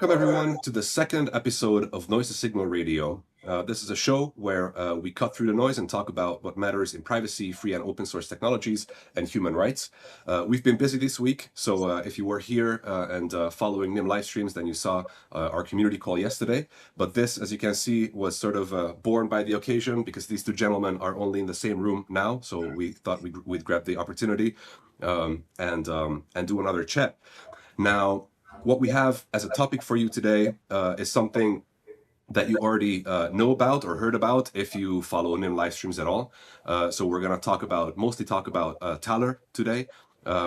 Welcome everyone to the second episode of Noise to Signal Radio. This is a show where we cut through the noise and talk about what matters in privacy, free and open source technologies, and human rights. We've been busy this week, so if you were here and following Nym live streams, then you saw our community call yesterday. But this, as you can see, was sort of born by the occasion because these two gentlemen are only in the same room now, so we thought we'd grab the opportunity and do another chat. Now, what we have as a topic for you today is something that you already know about or heard about if you follow Nym live streams at all. So we're going to mostly talk about Taler today,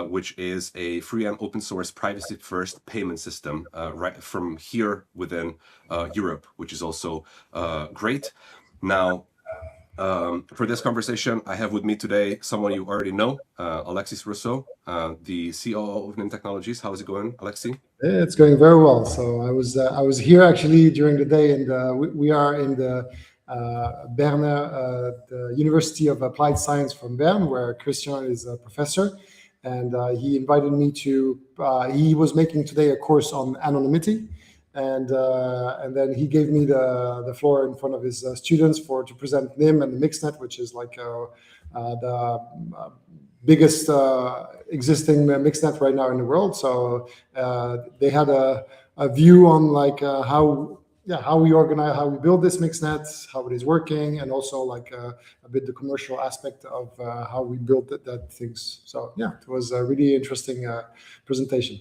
which is a free and open source privacy first payment system right from here within Europe, which is also great. Now, for this conversation, I have with me today someone you already know, Alexis Roussel, the COO of Nym Technologies. How is it going, Alexis? It's going very well. So I was here actually during the day, and we are in the Berner, the University of Applied Science from Bern, where Christian is a professor, and he invited me to. He was making today a course on anonymity. And then he gave me the floor in front of his students to present Nym and the Mixnet, which is like the biggest existing Mixnet right now in the world. So they had a view on like how we organize, how we build this Mixnet, how it is working, and also like a bit the commercial aspect of how we built that things. So yeah, it was a really interesting presentation.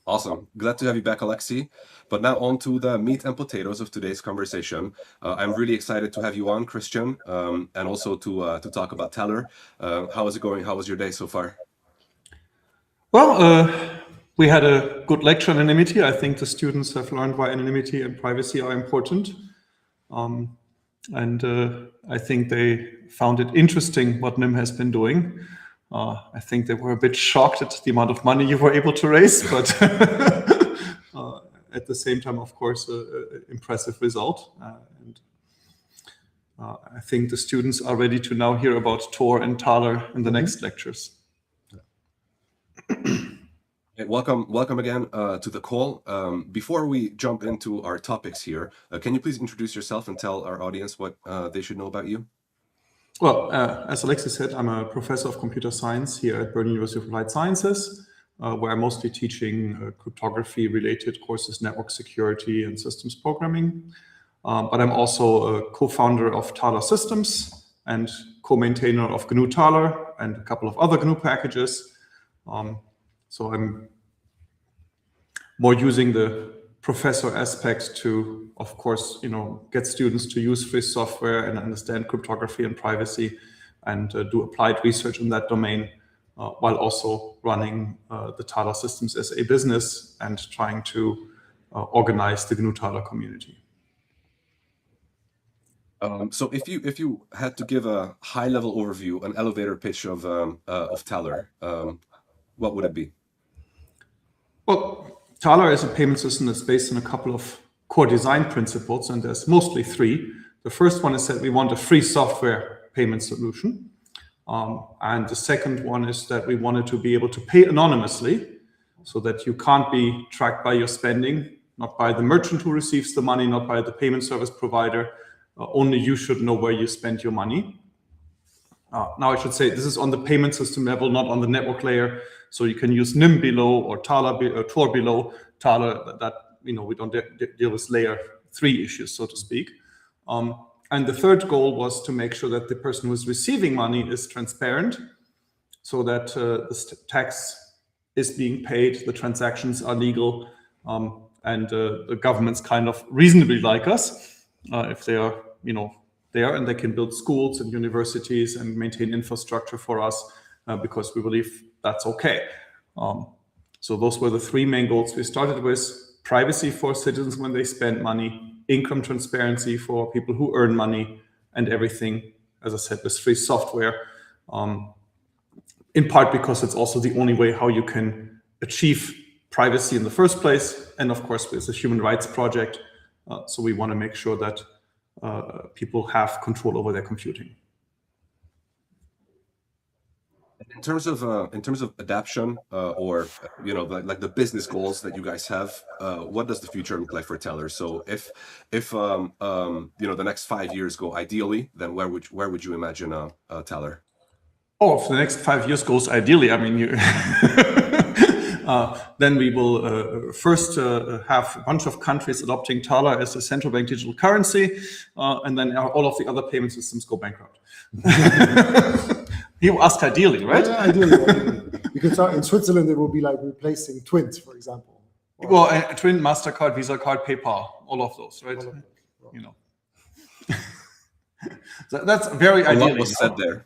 Awesome. Glad to have you back, Alexi. But now on to the meat and potatoes of today's conversation. I'm really excited to have you on, Christian, and also to talk about Taler. How is it going? How was your day so far? Well, we had a good lecture on anonymity. I think the students have learned why anonymity and privacy are important. And I think they found it interesting what Nym has been doing. I think they were a bit shocked at the amount of money you were able to raise, but at the same time, of course, impressive result. I think the students are ready to now hear about Tor and Taler in the next lectures. Hey, welcome again to the call. Before we jump into our topics here, can you please introduce yourself and tell our audience what they should know about you? Well, as Alexis said, I'm a professor of computer science here at Bern University of Applied Sciences, where I'm mostly teaching cryptography-related courses, network security, and systems programming. But I'm also a co-founder of Taler Systems and co-maintainer of GNU Taler and a couple of other GNU packages. So I'm more using the professor aspect to, of course, get students to use free software and understand cryptography and privacy and do applied research in that domain, while also running the Taler Systems as a business and trying to organize the GNU Taler community. So if you had to give a high-level overview, an elevator pitch of Taler, what would it be? Well, Taler is a payment system that's based on a couple of core design principles, and there's mostly three. The first one is that we want a free software payment solution. And the second one is that we wanted to be able to pay anonymously so that you can't be tracked by your spending, not by the merchant who receives the money, not by the payment service provider. Only you should know where you spend your money. Now I should say this is on the payment system level, not on the network layer. So you can use Nym below or Taler Tor below Taler. That we don't deal with layer 3 issues, so to speak. And the third goal was to make sure that the person who is receiving money is transparent, so that the tax is being paid, the transactions are legal, and the governments kind of reasonably like us if they are, there, and they can build schools and universities and maintain infrastructure for us because we believe that's okay. So those were the three main goals we started with: privacy for citizens when they spend money, income transparency for people who earn money, and everything, as I said, with free software, in part because it's also the only way how you can achieve privacy in the first place. And of course, it's a human rights project. So we want to make sure that people have control over their computing. In terms of adaptation, or like the business goals that you guys have, what does the future look like for Taler? So if the next 5 years go ideally, then where would you imagine Taler? Oh, if the next 5 years goes ideally, I mean, then we will first have a bunch of countries adopting Taler as a central bank digital currency, and then all of the other payment systems go bankrupt. You ask ideally, right? Yeah, ideally. Because in Switzerland, it will be like replacing Twint, for example. Well, Twint, MasterCard, Visa card, PayPal, all of those, right? You know. So that's very ideally. A lot was said there.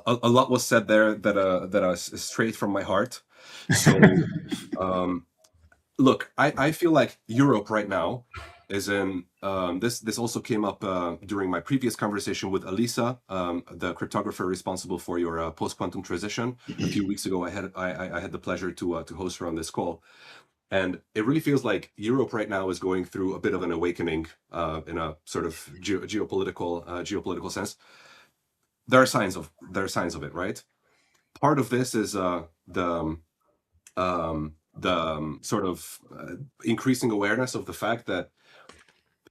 A lot was said there that is straight from my heart. So, look, I feel like Europe right now is in this also came up during my previous conversation with Elisa, the cryptographer responsible for your post-quantum transition. A few weeks ago, I had the pleasure to host her on this call, and it really feels like Europe right now is going through a bit of an awakening in a sort of geopolitical sense. There are signs of it, right? Part of this is the sort of increasing awareness of the fact that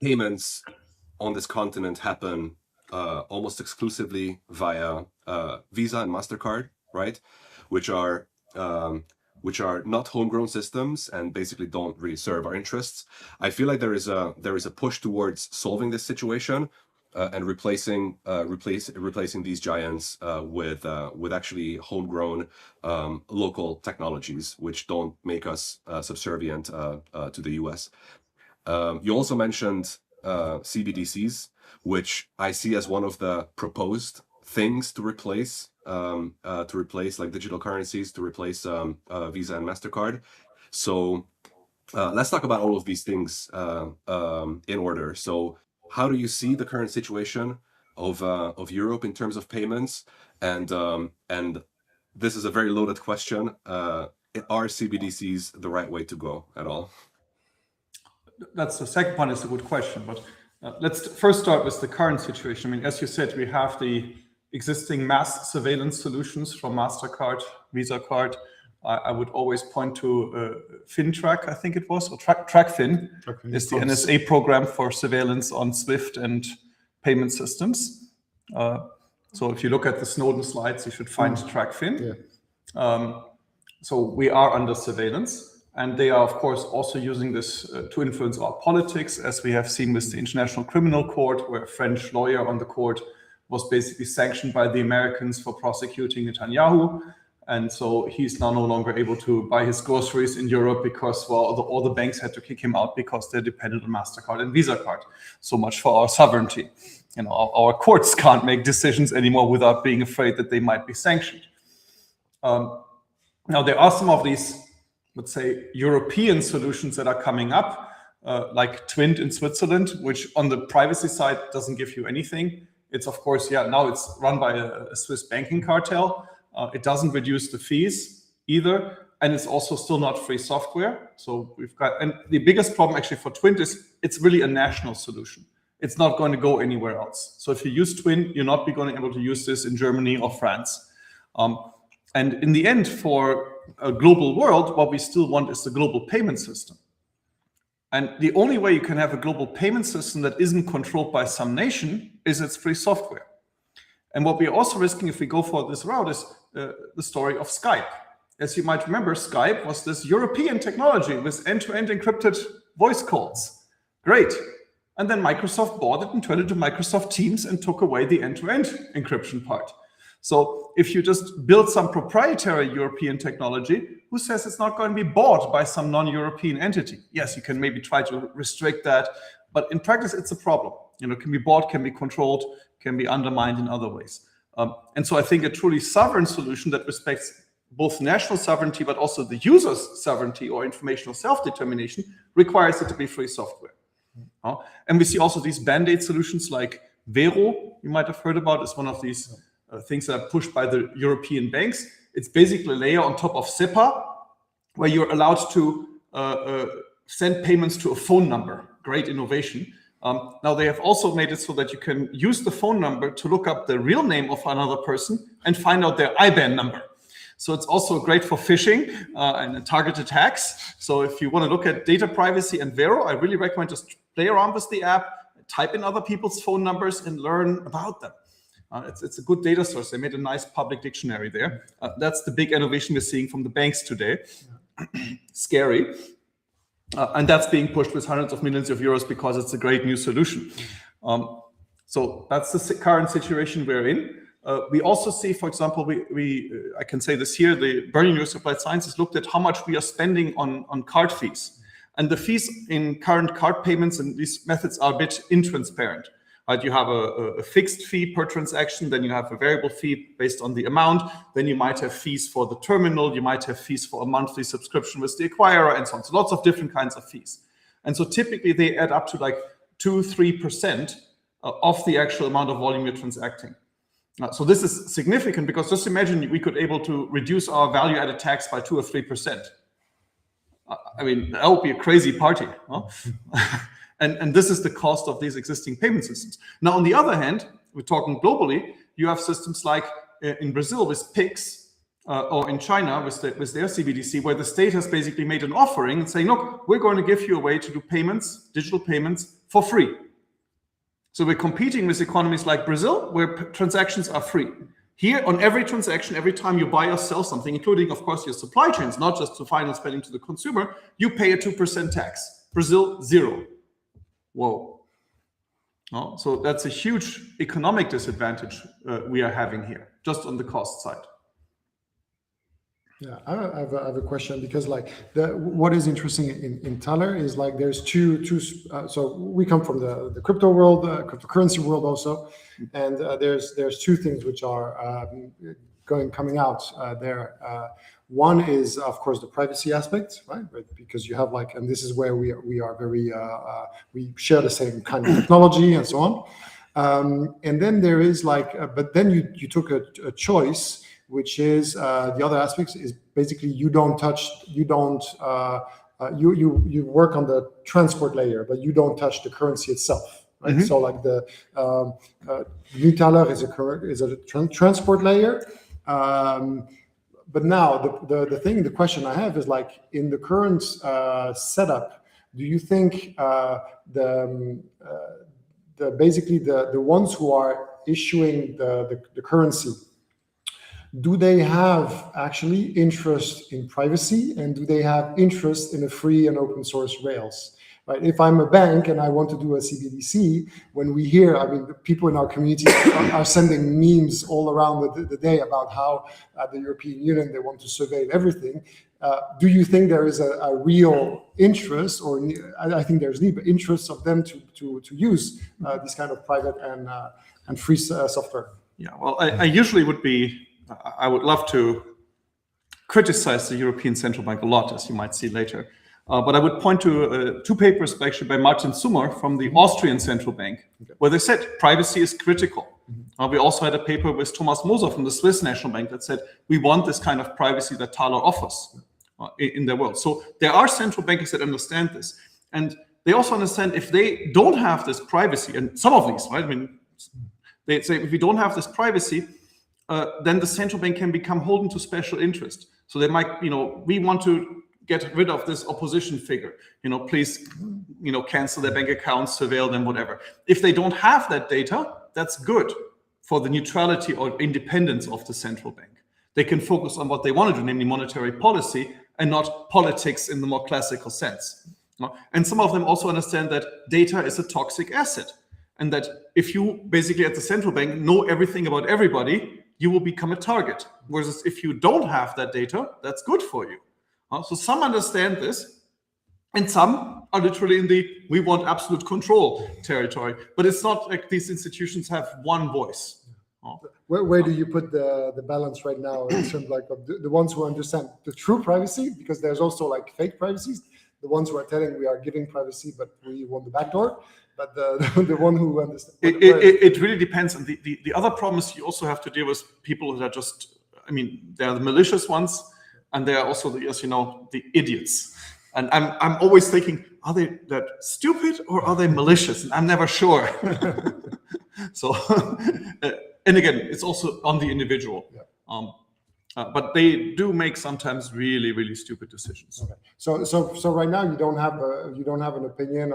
payments on this continent happen almost exclusively via Visa and MasterCard, right? Which are not homegrown systems and basically don't really serve our interests. I feel like there is a push towards solving this situation and replacing these giants with actually homegrown local technologies, which don't make us subservient to the US. You also mentioned CBDCs, which I see as one of the proposed things to replace like digital currencies, to replace Visa and MasterCard. So let's talk about all of these things in order. So how do you see the current situation of Europe in terms of payments? And this is a very loaded question. Are CBDCs the right way to go at all? That's the second one is a good question, but let's first start with the current situation. I mean, as you said, we have the existing mass surveillance solutions from MasterCard, Visa card. I would always point to FinTrack, I think it was, or TrackFin is the NSA program for surveillance on SWIFT and payment systems. So if you look at the Snowden slides, you should find TrackFin. Yeah. So we are under surveillance, and they are, of course, also using this to influence our politics, as we have seen with the International Criminal Court, where a French lawyer on the court was basically sanctioned by the Americans for prosecuting Netanyahu. And so he's now no longer able to buy his groceries in Europe because, well, all the banks had to kick him out because they're dependent on MasterCard and Visa card. So much for our sovereignty. You know, our courts can't make decisions anymore without being afraid that they might be sanctioned. Now, there are some of these, let's say, European solutions that are coming up, like Twint in Switzerland, which on the privacy side doesn't give you anything. It's, of course, now it's run by a Swiss banking cartel. It doesn't reduce the fees either, and it's also still not free software. So we've got, and the biggest problem actually for Twint is it's really a national solution. It's not going to go anywhere else. So if you use Twint, you're not going to be able to use this in Germany or France. And in the end, for a global world, what we still want is the global payment system. And the only way you can have a global payment system that isn't controlled by some nation is its free software. And what we're also risking if we go for this route is the story of Skype. As you might remember, Skype was this European technology with end-to-end encrypted voice calls. Great. And then Microsoft bought it and turned it to Microsoft Teams and took away the end-to-end encryption part. So if you just build some proprietary European technology, who says it's not going to be bought by some non-European entity? Yes, you can maybe try to restrict that, but in practice, it's a problem. You know, it can be bought, can be controlled, can be undermined in other ways. And so I think a truly sovereign solution that respects both national sovereignty, but also the user's sovereignty or informational self-determination requires it to be free software. And we see also these band-aid solutions like Vero, you might have heard about, is one of these things that are pushed by the European banks. It's basically a layer on top of SEPA, where you're allowed to send payments to a phone number. Great innovation. Now they have also made it so that you can use the phone number to look up the real name of another person and find out their IBAN number. So it's also great for phishing and target attacks. So if you want to look at data privacy and Vero, I really recommend just play around with the app, type in other people's phone numbers and learn about them. It's a good data source. They made a nice public dictionary there. That's the big innovation we're seeing from the banks today. Scary. And that's being pushed with hundreds of millions of euros because it's a great new solution. So that's the current situation we're in. We also see, for example, I can say this here, the Berlin University of Applied Sciences looked at how much we are spending on card fees. And the fees in current card payments and these methods are a bit intransparent. Right? You have a fixed fee per transaction, then you have a variable fee based on the amount, then you might have fees for the terminal, you might have fees for a monthly subscription with the acquirer and so on. So lots of different kinds of fees. And so typically they add up to like 2-3% of the actual amount of volume you're transacting. So this is significant because just imagine we could able to reduce our value-added tax by 2 or 3%. I mean, that would be a crazy party. Huh? And this is the cost of these existing payment systems. Now, on the other hand, we're talking globally, you have systems like in Brazil with PIX or in China with their CBDC, where the state has basically made an offering and saying, look, we're going to give you a way to do payments, digital payments for free. So we're competing with economies like Brazil, where transactions are free. Here, on every transaction, every time you buy or sell something, including, of course, your supply chains, not just the final spending to the consumer, you pay a 2% tax. Brazil, 0. Whoa. Oh, so that's a huge economic disadvantage we are having here, just on the cost side. Yeah, I have a question because like what is interesting in Taler is like there's two so we come from the crypto world, cryptocurrency world also, and there's two things which are coming out there. One is of course the privacy aspect, right? Because you have like, and this is where we are very we share the same kind of technology and so on, and then there is like, but then you took a choice, which is the other aspects is basically you work on the transport layer, but you don't touch the currency itself, right? Mm-hmm. So like the GNU Taler is a transport layer, but now the question I have is like in the current setup, do you think basically the ones who are issuing the currency, do they have actually interest in privacy, and do they have interest in a free and open source Rails? Right? If I'm a bank and I want to do a CBDC, when we hear, I mean, the people in our community are sending memes all around the day about how the European Union, they want to surveil everything. Do you think there is a real interest, or I think there's the interest of them to use this kind of private and free software? Yeah, well, I usually I would love to criticize the European Central Bank a lot, as you might see later. But I would point to two papers actually by Martin Summer from the Austrian Central Bank, where they said privacy is critical. We also had a paper with Thomas Moser from the Swiss National Bank that said we want this kind of privacy that Taler offers in their world. So there are central bankers that understand this. And they also understand if they don't have this privacy, and some of these, right? I mean, they say if we don't have this privacy, then the central bank can become holden to special interest. So they might, we want to get rid of this opposition figure. Please, cancel their bank accounts, surveil them, whatever. If they don't have that data, that's good for the neutrality or independence of the central bank. They can focus on what they want to do, namely monetary policy, and not politics in the more classical sense. And some of them also understand that data is a toxic asset, and that if you basically at the central bank know everything about everybody, you will become a target. Whereas if you don't have that data, that's good for you. So some understand this, and some are literally in the we want absolute control territory. But it's not like these institutions have one voice. Where do you put the balance right now in terms of the ones who understand the true privacy? Because there's also like fake privacy, the ones who are telling we are giving privacy, but we want the backdoor. But the one who understands it really depends. And the other problem is you also have to deal with people that are just, there are the malicious ones, and there are also the idiots. And I'm always thinking, are they that stupid or are they malicious? And I'm never sure. So, and again, it's also on the individual. Yeah. But they do make sometimes really, really stupid decisions. Okay. So right now you don't have an opinion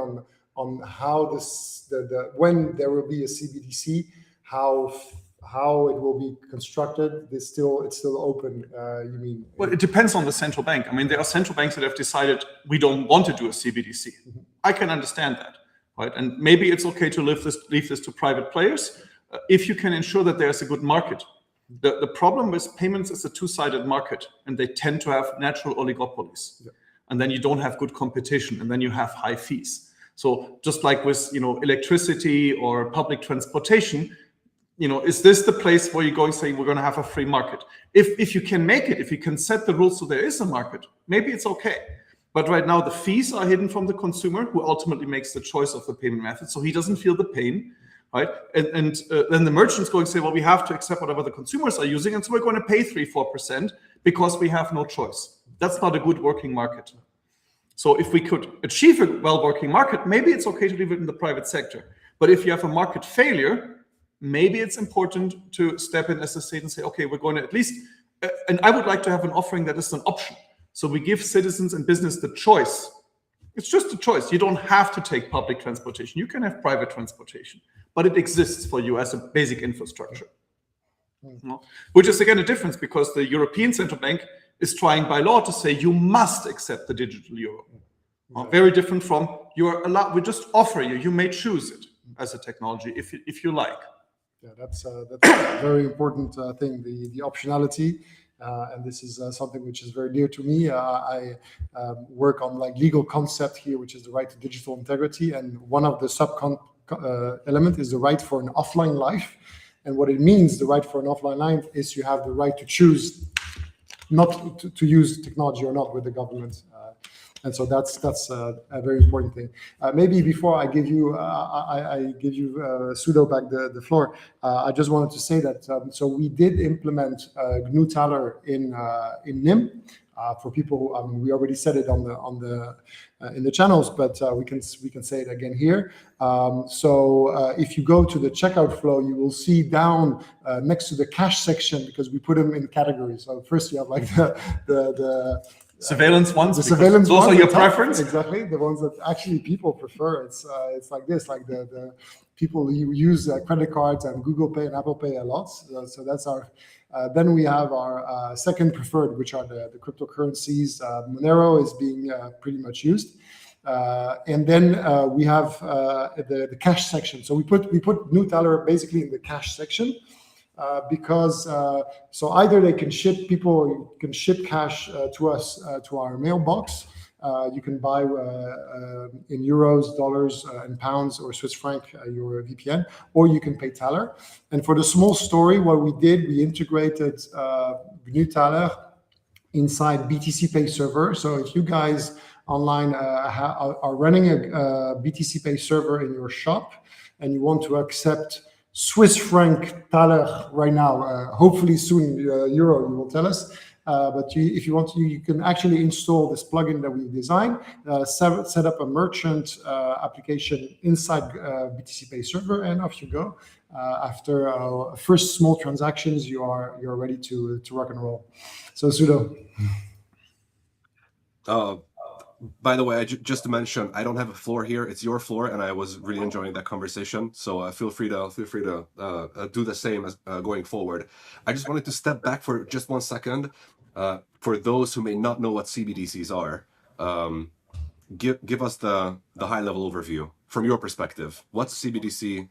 on how this when there will be a CBDC, how it will be constructed. It's still open. You mean? Well, it depends on the central bank. I mean, there are central banks that have decided we don't want to do a CBDC. Mm-hmm. I can understand that, right? And maybe it's okay to leave this to private players if you can ensure that there's a good market. The problem with payments is a two-sided market, and they tend to have natural oligopolies. Yeah. And then you don't have good competition, and then you have high fees. So just like with electricity or public transportation, is this the place where you're going to say we're going to have a free market? If you can make it, if you can set the rules so there is a market, maybe it's okay. But right now the fees are hidden from the consumer, who ultimately makes the choice of the payment method, so he doesn't feel the pain, right? And then the merchant's going to say, well, we have to accept whatever the consumers are using, and so we're going to pay 3-4% because we have no choice. That's not a good working market. So if we could achieve a well-working market, maybe it's okay to leave it in the private sector. But if you have a market failure, maybe it's important to step in as a state and say, okay, we're going to at least, and I would like to have an offering that is an option. So we give citizens and business the choice. It's just a choice. You don't have to take public transportation. You can have private transportation, but it exists for you as a basic infrastructure. Which is again a difference, because the European Central Bank is trying by law to say you must accept the digital euro. Very different from you are allowed, we just offer you, you may choose it as a technology if you like. Yeah, that's a very important thing, the optionality, and this is something which is very dear to me. I work on legal concept here, which is the right to digital integrity, and one of the element is the right for an offline life. And what it means, the right for an offline life, is you have the right to choose not to use technology or not with the government. And so that's a very important thing. Maybe before I give you Sudo back the floor, I just wanted to say that so we did implement GNU Taler in Nym. For people who, we already said it in the channels, but we can say it again here. So if you go to the checkout flow, you will see down next to the cash section, because we put them in categories. So first you have the surveillance ones. The surveillance those ones are your preference. Exactly, the ones that actually people prefer. It's like this, like the people who use credit cards and Google Pay and Apple Pay a lot. So that's our. Then we have our second preferred, which are the cryptocurrencies. Monero is being pretty much used, and then we have the cash section. So we put GNU Taler basically in the cash section. Because so either people can ship cash to us to our mailbox. You can buy in euros, dollars, and pounds, or Swiss franc your VPN, or you can pay Taler. And for the small story, what we did, we integrated GNU Taler inside BTC Pay server. So if you guys online are running a BTC Pay server in your shop and you want to accept Swiss franc Taler right now, hopefully soon euro, you will tell us. But if you want to, you can actually install this plugin that we designed, set up a merchant application inside BTC Pay server, and off you go. After first small transactions, you're ready to rock and roll. So Sudo. By the way, just to mention, I don't have a floor here. It's your floor, and I was really enjoying that conversation. So feel free to do the same as going forward. I just wanted to step back for just 1 second. For those who may not know what CBDCs are, give us the high level overview from your perspective. What's CBDC?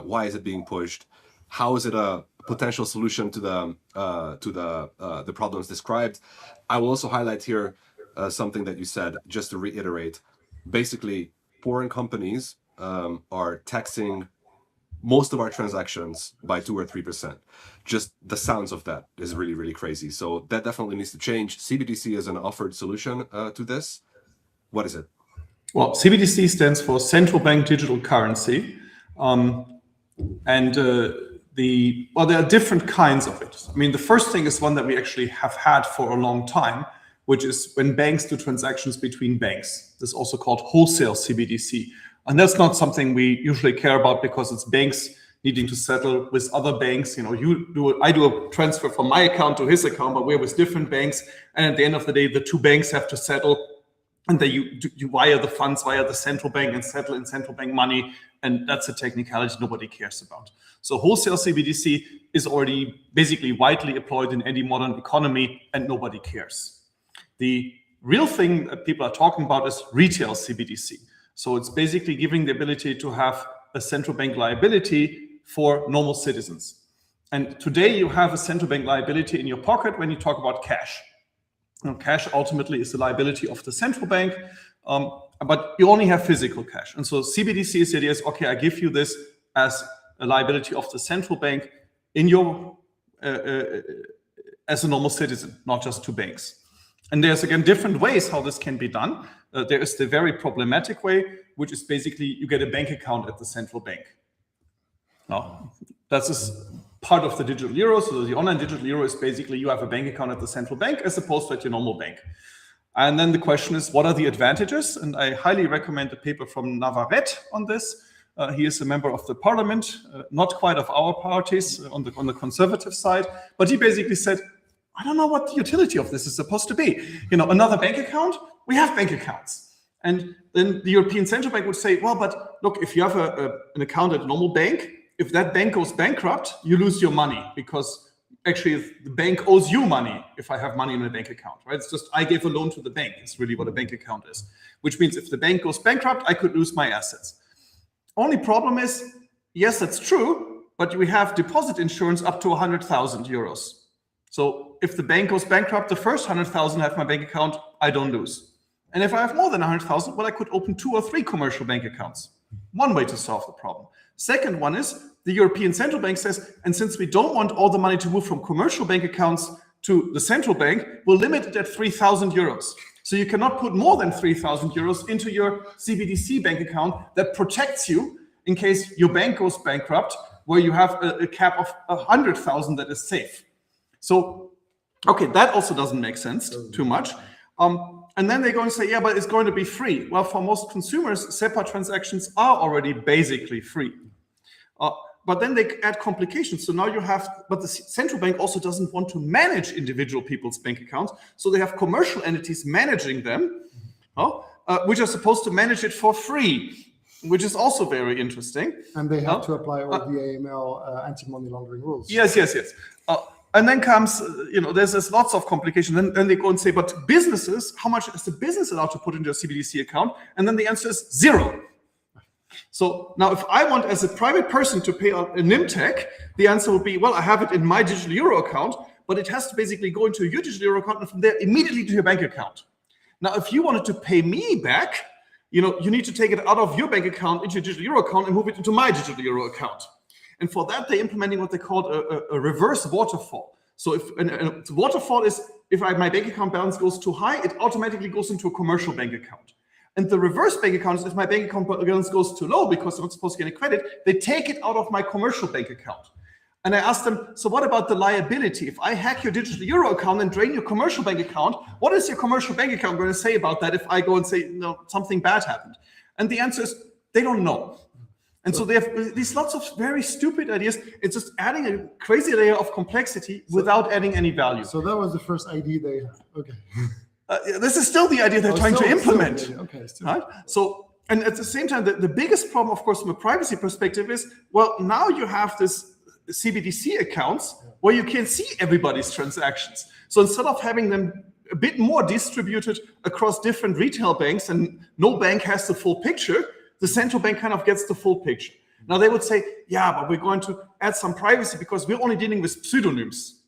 Why is it being pushed? How is it a potential solution to the problems described? I will also highlight here something that you said, just to reiterate. Basically, foreign companies are taxing most of our transactions by 2 or 3%. Just the sounds of that is really, really crazy. So that definitely needs to change. CBDC is an offered solution to this. What is it? Well, CBDC stands for Central Bank Digital Currency. There are different kinds of it. I mean, the first thing is one that we actually have had for a long time, which is when banks do transactions between banks. This is also called wholesale CBDC. And that's not something we usually care about because it's banks needing to settle with other banks. I do a transfer from my account to his account, but we're with different banks. And at the end of the day, the two banks have to settle, and then you wire the funds via the central bank and settle in central bank money. And that's a technicality nobody cares about. So wholesale CBDC is already basically widely employed in any modern economy, and nobody cares. The real thing that people are talking about is retail CBDC. So it's basically giving the ability to have a central bank liability for normal citizens. And today you have a central bank liability in your pocket when you talk about cash. Now, cash ultimately is the liability of the central bank, but you only have physical cash. And so CBDC is the idea is, okay, I give you this as a liability of the central bank in your as a normal citizen, not just to banks. And there's, again, different ways how this can be done. There is the very problematic way, which is basically you get a bank account at the central bank. Now, that is part of the digital euro. So the online digital euro is basically you have a bank account at the central bank as opposed to at your normal bank. And then the question is, what are the advantages? And I highly recommend a paper from Navarrete on this. He is a member of the parliament, not quite of our parties, on the conservative side, but he basically said, I don't know what the utility of this is supposed to be. Another bank account? We have bank accounts. And then the European Central Bank would say, well, but look, if you have an account at a normal bank, if that bank goes bankrupt, you lose your money because actually the bank owes you money if I have money in a bank account, right? It's just I gave a loan to the bank. It's really what a bank account is, which means if the bank goes bankrupt, I could lose my assets. Only problem is, yes, that's true, but we have deposit insurance up to 100,000 euros. So if the bank goes bankrupt, the first 100,000 I have my bank account, I don't lose. And if I have more than 100,000, well, I could open 2 or 3 commercial bank accounts. One way to solve the problem. Second one is the European Central Bank says, and since we don't want all the money to move from commercial bank accounts to the central bank, we'll limit it at 3,000 euros. So you cannot put more than 3,000 euros into your CBDC bank account that protects you in case your bank goes bankrupt, where you have a cap of 100,000 that is safe. So, okay, that also doesn't make sense too much. And then they go and say, yeah, but it's going to be free. Well, for most consumers, SEPA transactions are already basically free. But then they add complications. So now you have, but the central bank also doesn't want to manage individual people's bank accounts. So they have commercial entities managing them, which are supposed to manage it for free, which is also very interesting. And they have to apply all the AML anti-money laundering rules. Yes. And then comes, there's lots of complications. Then they go and say, but businesses, how much is the business allowed to put into a CBDC account? And then the answer is 0. So now if I want as a private person to pay a Nym tech, the answer would be, well, I have it in my digital euro account, but it has to basically go into your digital euro account and from there immediately to your bank account. Now, if you wanted to pay me back, you need to take it out of your bank account into your digital euro account and move it into my digital euro account. And for that, they're implementing what they call a reverse waterfall. So if the waterfall is, if my bank account balance goes too high, it automatically goes into a commercial bank account. And the reverse bank account is if my bank account balance goes too low because I'm not supposed to get any credit, they take it out of my commercial bank account. And I asked them, so what about the liability? If I hack your digital euro account and drain your commercial bank account, what is your commercial bank account going to say about that if I go and say, no, something bad happened? And the answer is, they don't know. And so they have these lots of very stupid ideas. It's just adding a crazy layer of complexity without adding any value. So that was the first idea they had. Okay. This is still the idea they're trying to implement. Okay. Right? So, and at the same time, the biggest problem, of course, from a privacy perspective is, well, now you have this CBDC accounts where you can see everybody's transactions. So instead of having them a bit more distributed across different retail banks and no bank has the full picture, the central bank kind of gets the full picture. Now they would say, yeah, but we're going to add some privacy because we're only dealing with pseudonyms.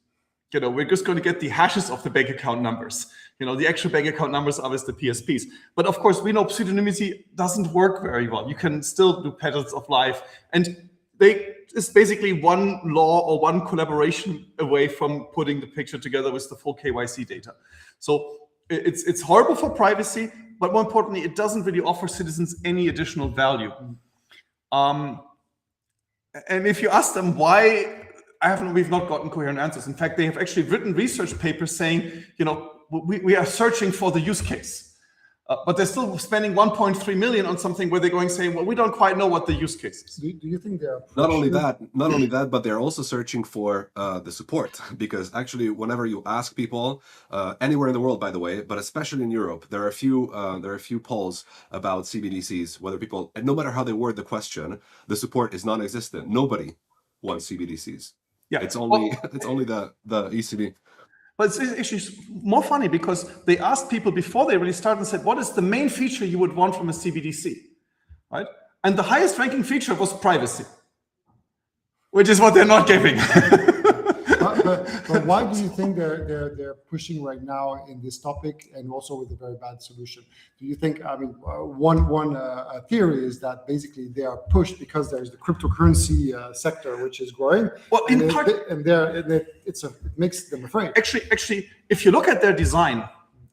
We're just going to get the hashes of the bank account numbers. The actual bank account numbers are with the PSPs. But of course, we know pseudonymity doesn't work very well. You can still do patterns of life. And it's basically one law or one collaboration away from putting the picture together with the full KYC data. So it's horrible for privacy, but more importantly, it doesn't really offer citizens any additional value. And if you ask them why, we've not gotten coherent answers. In fact, they have actually written research papers saying, we are searching for the use case. But they're still spending 1.3 million on something where they're going saying, well, we don't quite know what the use case is. Do you think they're not only that, but they're also searching for the support, because actually, whenever you ask people anywhere in the world, by the way, but especially in Europe, there are a few polls about CBDCs, whether people, and no matter how they word the question, the support is non-existent. Nobody wants CBDCs. Yeah, it's only the ECB. But it's actually more funny because they asked people before they really started and said, what is the main feature you would want from a CBDC, right? And the highest ranking feature was privacy, which is what they're not giving. But why do you think they're pushing right now in this topic, and also with a very bad solution? Do you think, I mean, one theory is that basically they are pushed because there's the cryptocurrency sector which is growing. Well, in part, it makes them afraid. Actually, if you look at their design,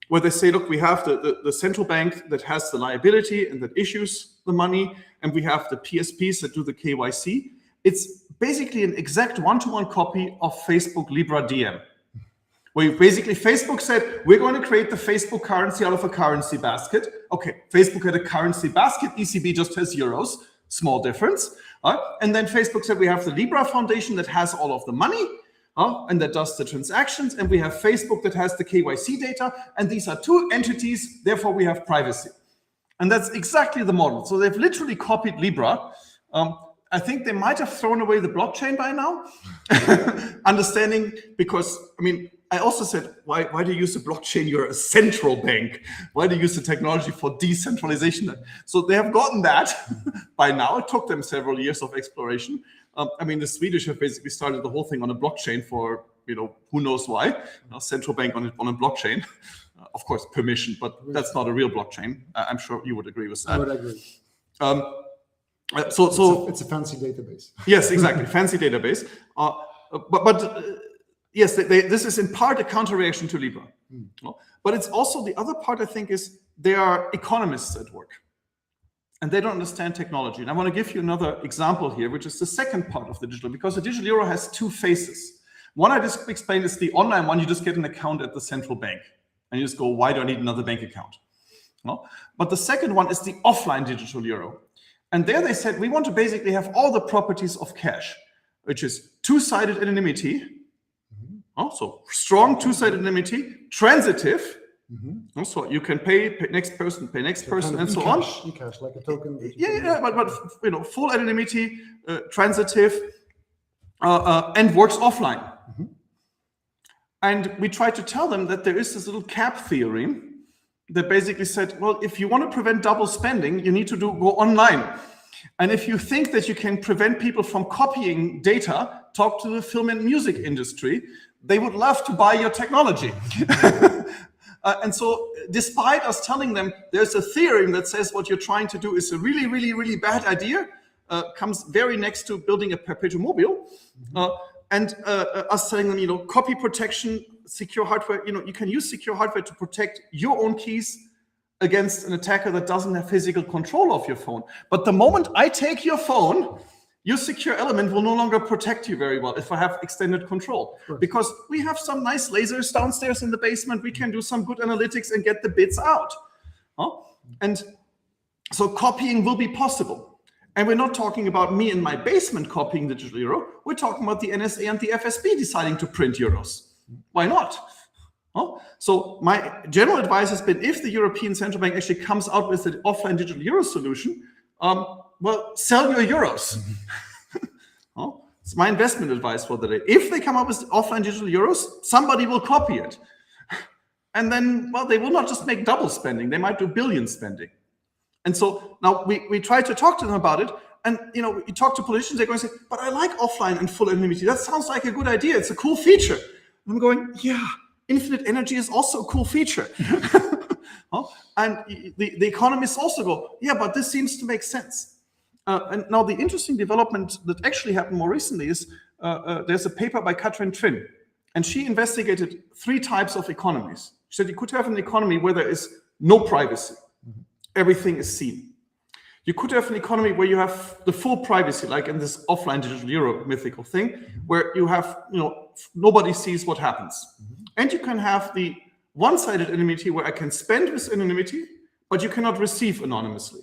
where they say, look, we have the central bank that has the liability and that issues the money, and we have the PSPs that do the KYC. It's basically an exact one-to-one copy of Facebook Libra DM, where basically Facebook said, we're going to create the Facebook currency out of a currency basket. Okay, Facebook had a currency basket, ECB just has euros, small difference. And then Facebook said, we have the Libra Foundation that has all of the money, and that does the transactions, and we have Facebook that has the KYC data, and these are two entities, therefore we have privacy. And that's exactly the model. So they've literally copied Libra. I think they might have thrown away the blockchain by now, understanding, because, I mean, I also said, why do you use the blockchain? You're a central bank. Why do you use the technology for decentralization? So they have gotten that by now. It took them several years of exploration. I mean, the Swedish have basically started the whole thing on a blockchain for, who knows why, central bank on a blockchain. Of course, permission, but that's not a real blockchain. I'm sure you would agree with that. I would agree. So it's a fancy database. Yes, exactly, fancy database. Yes, this is in part a counter-reaction to Libra. But it's also the other part, I think, is they are economists at work. And they don't understand technology. And I want to give you another example here, which is the second part of the digital, because the digital euro has two phases. One I just explained is the online one. You just get an account at the central bank. And you just go, why do I need another bank account? But the second one is the offline digital euro. And there they said, we want to basically have all the properties of cash, which is two-sided anonymity. So strong two-sided anonymity, transitive. So you can pay next person, and so on. E-cash, like a token. But full anonymity, transitive, and works offline. And we tried to tell them that there is this little cap theorem that basically said, well, if you want to prevent double spending, you need to go online. And if you think that you can prevent people from copying data, talk to the film and music industry. They would love to buy your technology. And so despite us telling them there's a theorem that says what you're trying to do is a really, really, really bad idea, comes very next to building a perpetuum mobile, and us telling them, copy protection, secure hardware, you can use secure hardware to protect your own keys against an attacker that doesn't have physical control of your phone. But the moment I take your phone, your secure element will no longer protect you very well if I have extended control. Sure. Because we have some nice lasers downstairs in the basement. We can do some good analytics and get the bits out. And so copying will be possible. And we're not talking about me in my basement copying the digital euro. We're talking about the NSA and the FSB deciding to print euros. Why not? So my general advice has been, if the European Central Bank actually comes out with an offline digital euro solution, well, sell your euros. It's my investment advice for the day. If they come up with offline digital euros, somebody will copy it. And then, well, they will not just make double spending. They might do billion spending. And so now we try to talk to them about it. And, you talk to politicians, they're going to say, but I like offline and full anonymity. That sounds like a good idea. It's a cool feature. And I'm going, yeah, infinite energy is also a cool feature. And the economists also go, yeah, but this seems to make sense. And now the interesting development that actually happened more recently is there's a paper by Katrin Trin, and she investigated 3 types of economies. She said you could have an economy where there is no privacy. Everything is seen. You could have an economy where you have the full privacy, like in this offline digital euro mythical thing, where you have, nobody sees what happens. And you can have the one-sided anonymity where I can spend with anonymity, but you cannot receive anonymously.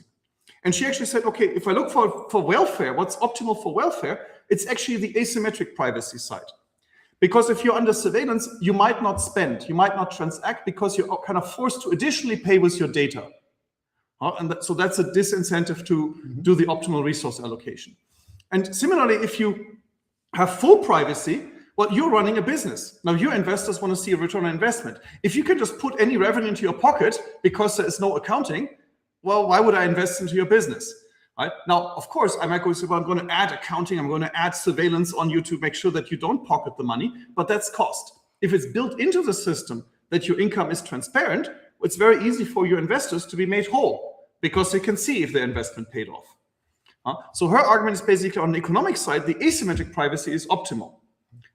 And she actually said, okay, if I look for welfare, what's optimal for welfare, it's actually the asymmetric privacy side. Because if you're under surveillance, you might not spend, you might not transact because you're kind of forced to additionally pay with your data. So that's a disincentive to do the optimal resource allocation. And similarly, if you have full privacy, well, you're running a business. Now, your investors want to see a return on investment. If you can just put any revenue into your pocket because there is no accounting, well, why would I invest into your business? Right? Now, of course, I might go say, well, I'm going to add accounting, I'm going to add surveillance on you to make sure that you don't pocket the money, but that's cost. If it's built into the system that your income is transparent, it's very easy for your investors to be made whole because they can see if their investment paid off. So her argument is basically on the economic side, the asymmetric privacy is optimal.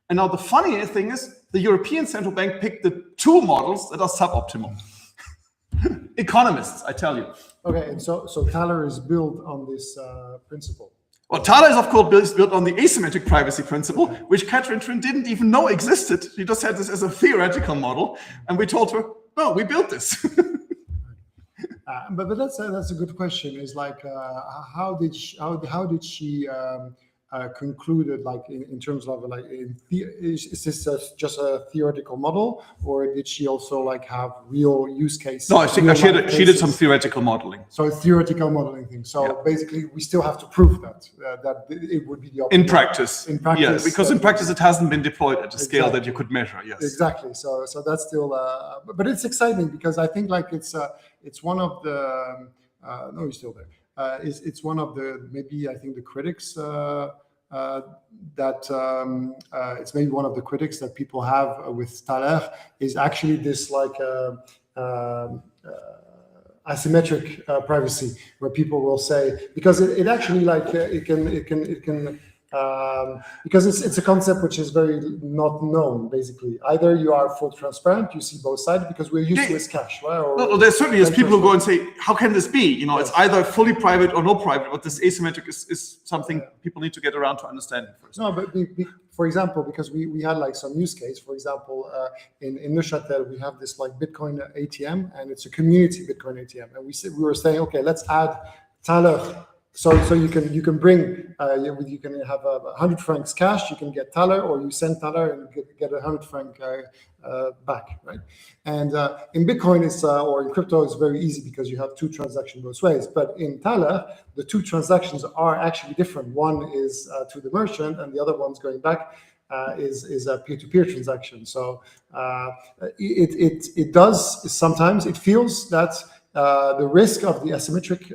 And now the funny thing is the European Central Bank picked the two models that are suboptimal. Economists, I tell you. Okay, and so Taler is built on this principle. Well, Taler is, of course, built on the asymmetric privacy principle, which Catherine Trin didn't even know existed. She just had this as a theoretical model, and we told her, no, we built this. But that's a good question. Is like how did she conclude it? Like in terms of like is this just a theoretical model, or did she also like have real use cases? No, I think she did some theoretical modeling. So it's theoretical modeling thing. So basically, we still have to prove that it would be the optimal. In practice. In practice, yeah, because in practice it hasn't been deployed at a scale that you could measure. Yes, exactly. So that's still, but it's exciting because I think like it's one of the no, you're still there. It's one of the maybe I think the critics. It's maybe one of the critics that people have with Taler is actually this like asymmetric privacy, where people will say, because it actually like it can because it's a concept which is very not known. Basically, either you are full transparent, you see both sides, because we're used to cash, right? Or there certainly is people who go and say, how can this be? You know, it's either fully private or no private, but this asymmetric is something people need to get around to understand first. No, but for example, because we had like some use case, for example, in Neuchâtel, we have this like Bitcoin ATM, and it's a community Bitcoin ATM, and we were saying, okay, let's add Taler. So you can bring you can have 100 francs cash, you can get Taler, or you send Taler and get 100 franc back, right? And in Bitcoin or in crypto it's very easy because you have two transactions both ways. But in Taler, the two transactions are actually different. One is to the merchant, and the other one's going back. Is a peer-to-peer transaction. So it does sometimes it feels that. The risk of the asymmetric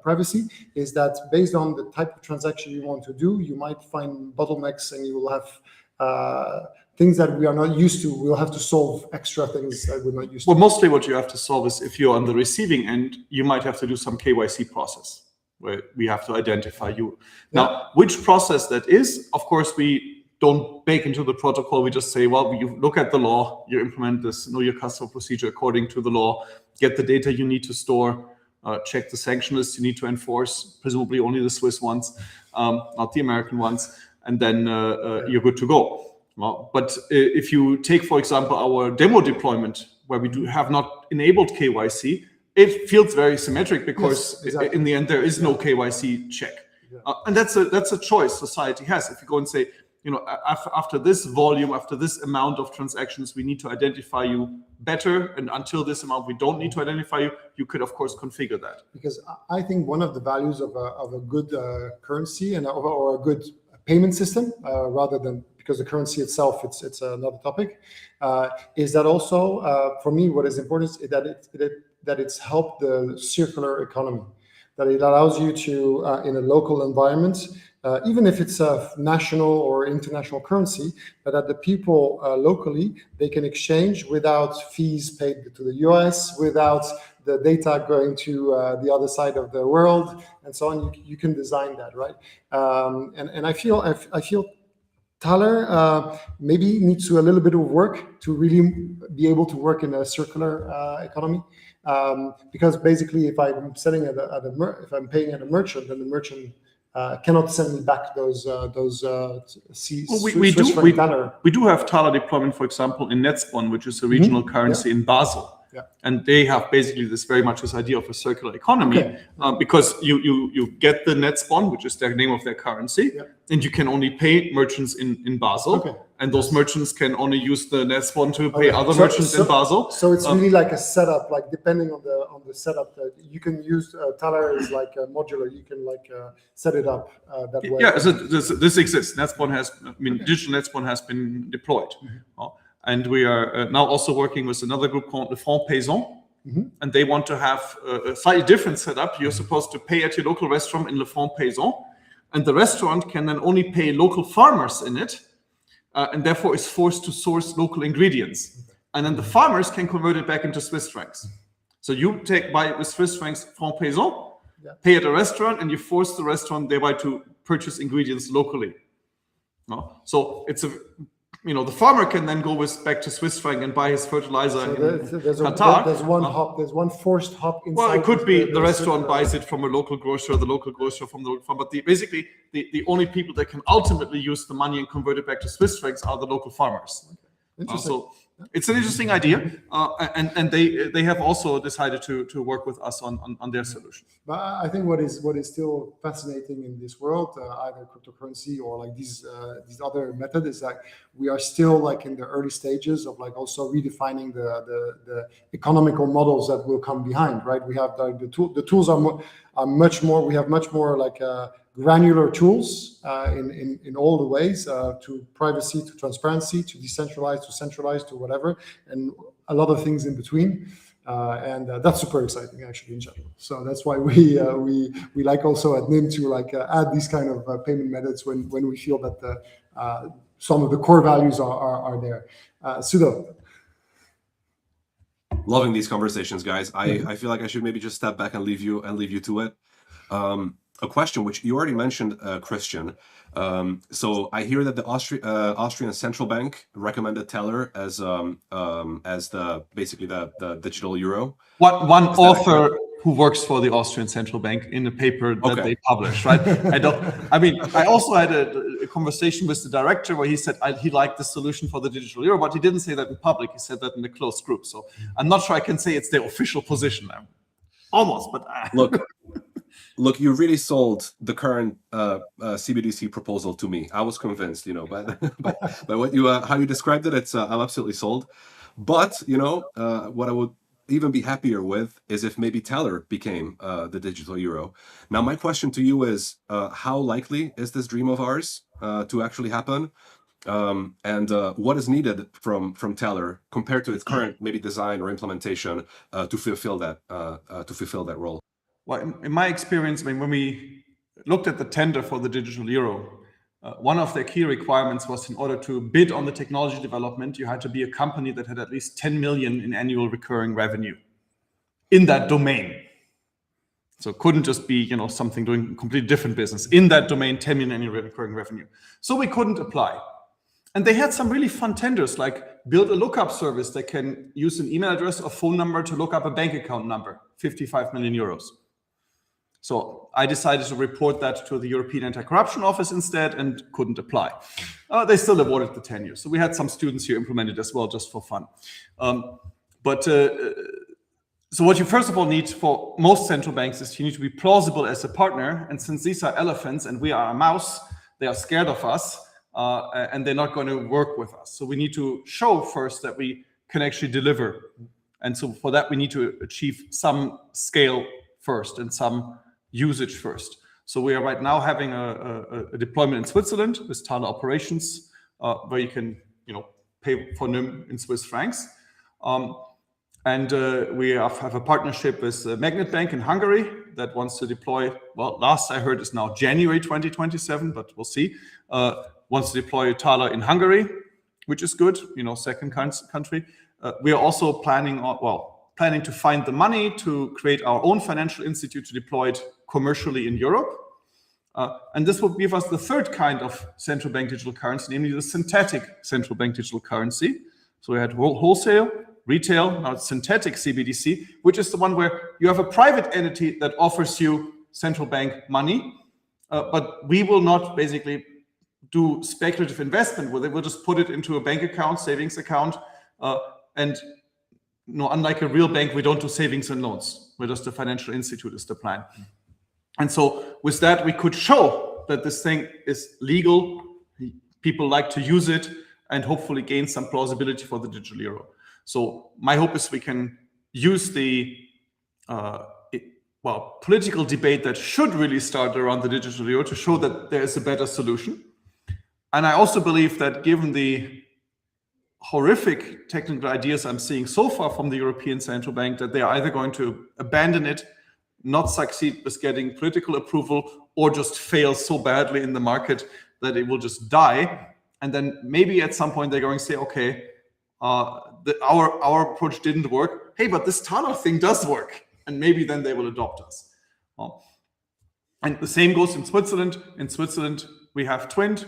privacy is that based on the type of transaction you want to do, you might find bottlenecks, and you will have things that we are not used to. We'll have to solve extra things that we're not used to. Well, mostly what you have to solve is if you're on the receiving end, you might have to do some KYC process where we have to identify you. Now, which process that is, of course, we don't bake into the protocol. We just say, well, you look at the law, you implement this, know your customer procedure according to the law, get the data you need to store, check the sanction list you need to enforce, presumably only the Swiss ones, not the American ones, and then you're good to go. Well, but if you take, for example, our demo deployment, where we have not enabled KYC, it feels very symmetric because in the end there is no KYC check. And that's a choice society has. If you go and say, you know, after this volume, after this amount of transactions, we need to identify you better, and until this amount, we don't need to identify you. You could, of course, configure that. Because I think one of the values of a good currency or a good payment system, rather than because the currency itself, it's another topic, is that also for me, what is important is that it's helped the circular economy, that it allows you to in a local environment. Even if it's a national or international currency, but that the people locally, they can exchange without fees paid to the US, without the data going to the other side of the world, and so on. You can design that, right? And I feel Taler maybe needs to a little bit of work to really be able to work in a circular economy. Because basically, if I'm selling if I'm paying at a merchant, then the merchant cannot send me back those we do have Taler deployment, for example, in Netzbon, which is a regional currency in Basel. Yeah. And they have basically very much this idea of a circular economy, because you get the Netzbon, which is the name of their currency, and you can only pay merchants in Basel, and those merchants can only use the Netzbon to pay other merchants in Basel. So it's really like a setup, like depending on the setup that you can use. Taler is like a modular. You can like set it up that way. Yeah, so this exists. Netzbon digital Netzbon has been deployed. And we are now also working with another group called Le Front Paysan, and they want to have a slightly different setup. You're supposed to pay at your local restaurant in Le Front Paysan, and the restaurant can then only pay local farmers in it, and therefore is forced to source local ingredients. And then the farmers can convert it back into Swiss francs. So you buy with Swiss francs Front Paysan, pay at a restaurant, and you force the restaurant thereby to purchase ingredients locally. So it's the farmer can then go back to Swiss franc and buy his fertilizer in Qatar. There's one forced hop inside. Well, it could be the restaurant buys it from a local grocer, the local grocer from the local farm. But the only people that can ultimately use the money and convert it back to Swiss francs are the local farmers. Interesting. So it's an interesting idea, and they have also decided to work with us on their solution. But I think what is still fascinating in this world, either cryptocurrency or like these other methods, is that we are still like in the early stages of like also redefining the economical models that will come behind. Right? We have the tools are much more. We have much more like granular tools in all the ways, to privacy, to transparency, to decentralized, to centralized, to whatever, and a lot of things in between. And that's super exciting, actually, in general. So that's why we like also at Nym to like add these kind of payment methods when we feel that some of the core values are there. Sudo. Loving these conversations, guys. I feel like I should maybe just step back and leave you to it. A question which you already mentioned, Christian. So I hear that the Austrian Central Bank recommended Taler as basically the digital euro. One author who works for the Austrian Central Bank in a paper that they published, right? I also had a conversation with the director where he said he liked the solution for the digital euro, but he didn't say that in public. He said that in a closed group. So I'm not sure I can say it's the official position. Almost, but Look, you really sold the current CBDC proposal to me. I was convinced, by what how you described it. I'm absolutely sold. But what I would even be happier with is if maybe Taler became the digital euro. Now, my question to you is, how likely is this dream of ours to actually happen? And what is needed from Taler compared to its current maybe design or implementation to fulfill that role? Well, in my experience, when we looked at the tender for the digital euro, one of the key requirements was in order to bid on the technology development, you had to be a company that had at least 10 million in annual recurring revenue in that domain. So it couldn't just be, something doing completely different business. In that domain, 10 million annual recurring revenue. So we couldn't apply. And they had some really fun tenders, like build a lookup service that can use an email address or phone number to look up a bank account number, 55 million euros. So I decided to report that to the European Anti-Corruption Office instead and couldn't apply. They still awarded the tenure. So we had some students here implement it as well, just for fun. So what you first of all need for most central banks is you need to be plausible as a partner. And since these are elephants and we are a mouse, they are scared of us and they're not going to work with us. So we need to show first that we can actually deliver. And so for that, we need to achieve some scale first and some usage first. So we are right now having a deployment in Switzerland with Taler operations, where you can, pay for Nym in Swiss francs. And we have a partnership with Magnet Bank in Hungary that wants to deploy, well, last I heard is now January 2027, but we'll see, wants to deploy Taler in Hungary, which is good, second country. We are also planning to find the money to create our own financial institute to deploy it commercially in Europe. And this will give us the third kind of central bank digital currency, namely the synthetic central bank digital currency. So we had wholesale, retail, now it's synthetic CBDC, which is the one where you have a private entity that offers you central bank money, but we will not basically do speculative investment with it. We'll just put it into a bank account, savings account, and unlike a real bank, we don't do savings and loans. We're just a financial institute is the plan. And so with that, we could show that this thing is legal, people like to use it, and hopefully gain some plausibility for the digital euro. So my hope is we can use the political debate that should really start around the digital euro to show that there is a better solution. And I also believe that given the horrific technical ideas I'm seeing so far from the European Central Bank, that they are either going to abandon it, not succeed with getting political approval, or just fail so badly in the market that it will just die. And then maybe at some point they're going to say, okay, our approach didn't work. Hey, but this Taler thing does work. And maybe then they will adopt us. And the same goes in Switzerland. In Switzerland, we have Twint,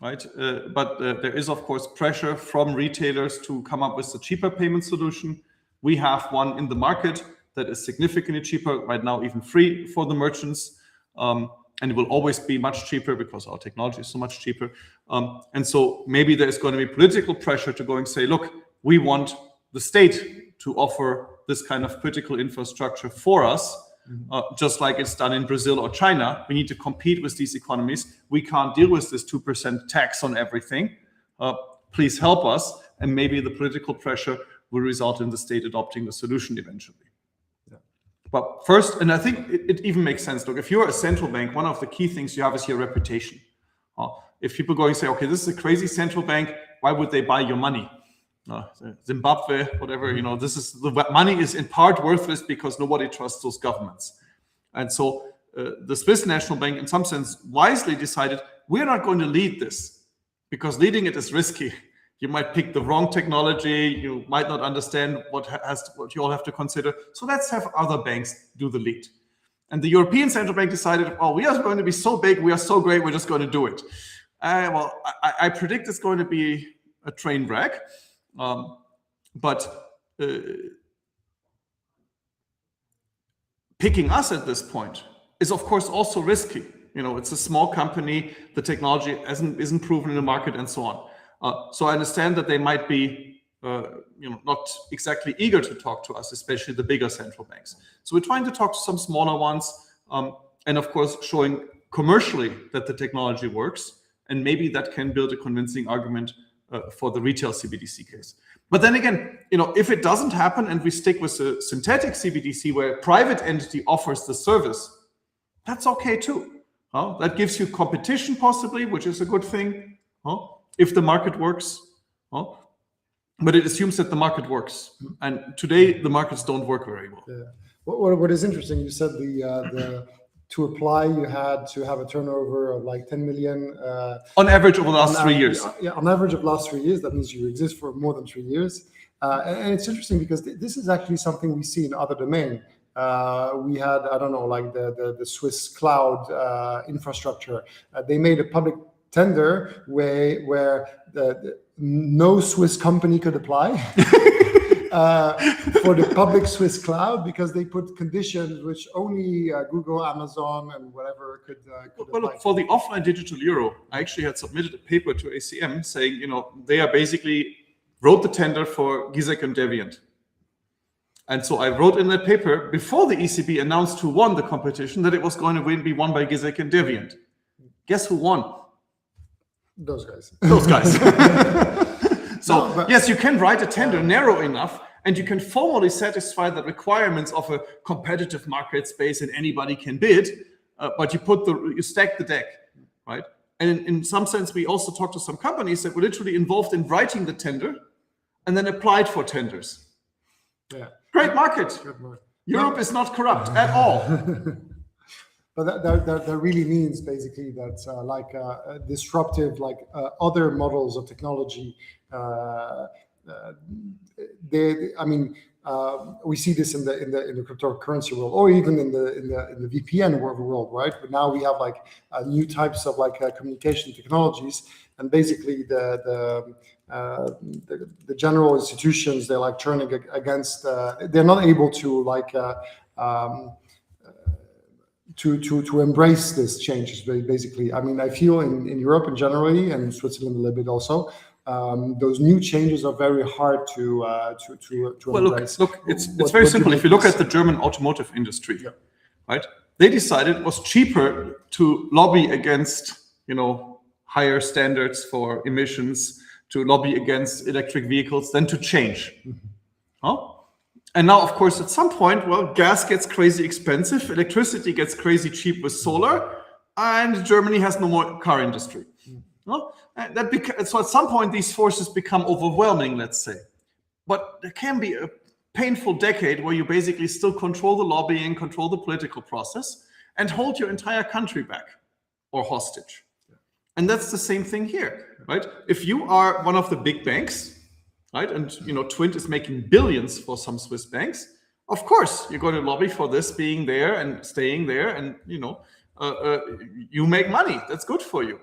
right? But there is, of course, pressure from retailers to come up with a cheaper payment solution. We have one in the market that is significantly cheaper, right now even free for the merchants. And it will always be much cheaper because our technology is so much cheaper. And so maybe there's going to be political pressure to go and say, look, we want the state to offer this kind of critical infrastructure for us, just like it's done in Brazil or China. We need to compete with these economies. We can't deal with this 2% tax on everything. Please help us. And maybe the political pressure will result in the state adopting the solution eventually. But first, and I think it even makes sense, look, if you're a central bank, one of the key things you have is your reputation. If people go and say, okay, this is a crazy central bank, why would they buy your money? Zimbabwe, whatever, this is the money is in part worthless because nobody trusts those governments. And so the Swiss National Bank, in some sense, wisely decided, we're not going to lead this because leading it is risky. You might pick the wrong technology. You might not understand what you all have to consider. So let's have other banks do the lead. And the European Central Bank decided, well, we are going to be so big. We are so great. We're just going to do it. I predict it's going to be a train wreck. But picking us at this point is, of course, also risky. It's a small company. The technology isn't proven in the market and so on. So I understand that they might be, not exactly eager to talk to us, especially the bigger central banks. So we're trying to talk to some smaller ones, and of course showing commercially that the technology works, and maybe that can build a convincing argument for the retail CBDC case. But then again, if it doesn't happen and we stick with a synthetic CBDC where a private entity offers the service, that's okay too. That gives you competition possibly, which is a good thing. If the market works, but it assumes that the market works, and today the markets don't work very well. Yeah. What is interesting? You said the to apply you had to have a turnover of like 10 million on average over the last 3 years. Yeah, on average of last 3 years. That means you exist for more than 3 years, and it's interesting because this is actually something we see in other domain. We had like the Swiss cloud infrastructure. They made a public tender where no Swiss company could apply for the public Swiss cloud because they put conditions which only Google, Amazon, and whatever could apply. Look, for the offline digital euro, I actually had submitted a paper to ACM saying, they are basically wrote the tender for Gizek and Deviant. And so I wrote in that paper before the ECB announced who won the competition that it was going to be won by Gizek and Deviant. Guess who won? Those guys. So yes, you can write a tender narrow enough, and you can formally satisfy the requirements of a competitive market space, and anybody can bid. But you stack the deck, right? And in some sense, we also talked to some companies that were literally involved in writing the tender, and then applied for tenders. Yeah, great market. Europe is not corrupt at all. But that really means basically that disruptive, other models of technology. We see this in the cryptocurrency world, or even in the VPN world, right? But now we have new types of communication technologies, and basically the general institutions, they're turning against. They're not able to to embrace this change. Basically, I mean, I feel in Europe and generally, and Switzerland a little bit also, those new changes are very hard to well, embrace. Look, it's very simple. If you look at the German automotive industry, right? They decided it was cheaper to lobby against, higher standards for emissions, to lobby against electric vehicles than to change. And now, of course, at some point, gas gets crazy expensive, electricity gets crazy cheap with solar, and Germany has no more car industry. So at some point, these forces become overwhelming, let's say. But there can be a painful decade where you basically still control the lobbying, control the political process, and hold your entire country back or hostage. And that's the same thing here, right? If you are one of the big banks, right, and Twint is making billions for some Swiss banks, of course you're going to lobby for this being there and staying there, and you make money. That's good for you.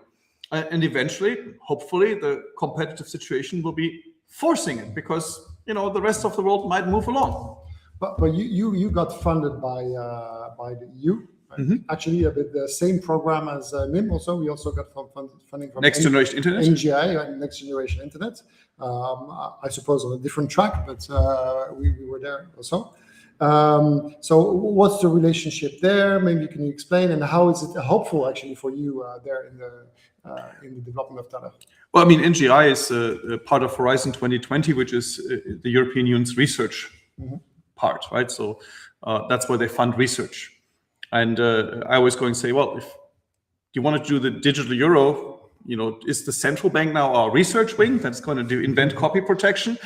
And eventually, hopefully, the competitive situation will be forcing it, because the rest of the world might move along. But you got funded by the EU. Right? Actually, a bit the same program as Nym. Also, we also got funding from Next Generation Internet, NGI, Next Generation Internet. I suppose on a different track, but we were there also. So, what's the relationship there? Maybe can you explain, and how is it helpful actually for you there in the development of Taler? Well, I mean, NGI is a part of Horizon 2020, which is the European Union's research part, right? So that's where they fund research. And I always go and say, well, if you want to do the digital euro, is the central bank now our research wing that's going to invent copy protection?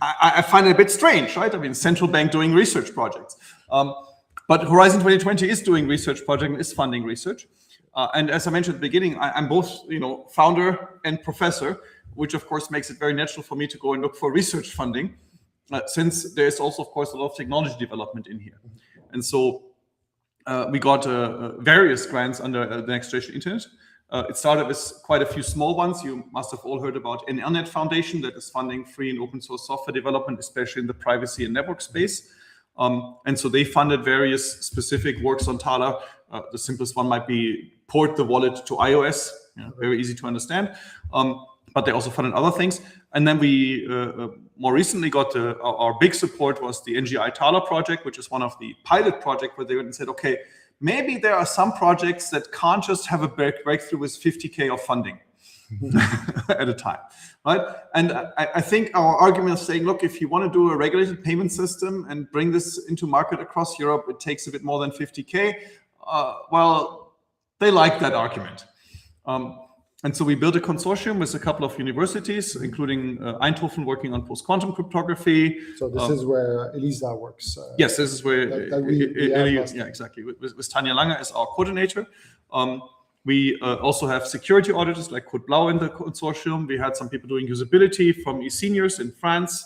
I find it a bit strange, right? I mean, central bank doing research projects. But Horizon 2020 is doing research project, is funding research. And as I mentioned at the beginning, I'm both, founder and professor, which of course makes it very natural for me to go and look for research funding, since there's also, of course, a lot of technology development in here. And so we got various grants under the Next Generation Internet. It started with quite a few small ones. You must have all heard about NLnet Foundation, that is funding free and open source software development, especially in the privacy and network space. And so they funded various specific works on Taler. The simplest one might be port the wallet to iOS, very easy to understand. But they also funded other things. And then we more recently got our big support was the NGI Taler project, which is one of the pilot projects where they went and said, okay, maybe there are some projects that can't just have a breakthrough with 50K of funding at a time, right? And I think our argument is saying, look, if you want to do a regulated payment system and bring this into market across Europe, it takes a bit more than 50K. Well, they like that argument. And so we built a consortium with a couple of universities, including Eindhoven, working on post-quantum cryptography. So this is where Elisa works. Yes, this is where, yeah, exactly. With Tanja Lange as our coordinator. We also have security auditors like Kurt Blau in the consortium. We had some people doing usability from eSeniors in France.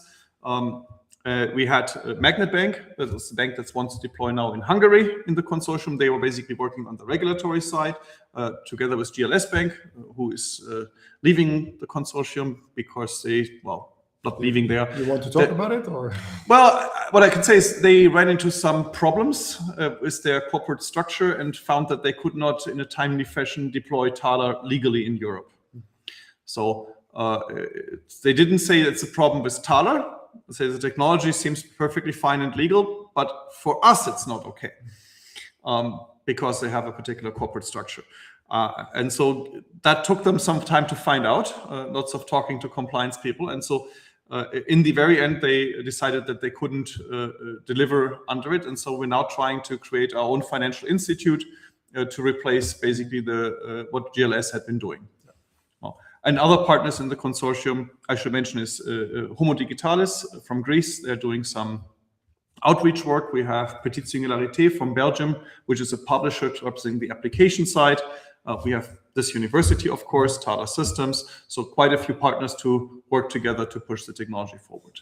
We had Magnet Bank, that is the bank that wants to deploy now in Hungary in the consortium. They were basically working on the regulatory side, together with GLS Bank, who is leaving the consortium because they, well, not leaving there. You want to talk about it, or? Well, what I can say is they ran into some problems with their corporate structure and found that they could not, in a timely fashion, deploy Taler legally in Europe. So they didn't say it's a problem with Taler. They say the technology seems perfectly fine and legal, but for us it's not okay, because they have a particular corporate structure. And so that took them some time to find out, lots of talking to compliance people. And so in the very end, they decided that they couldn't deliver under it. And so we're now trying to create our own financial institute to replace basically the what GLS had been doing. And other partners in the consortium, I should mention, is Homo Digitalis from Greece. They're doing some outreach work. We have Petite Singularité from Belgium, which is a publisher representing the application side. We have this university, of course, Taler Systems. So quite a few partners to work together to push the technology forward.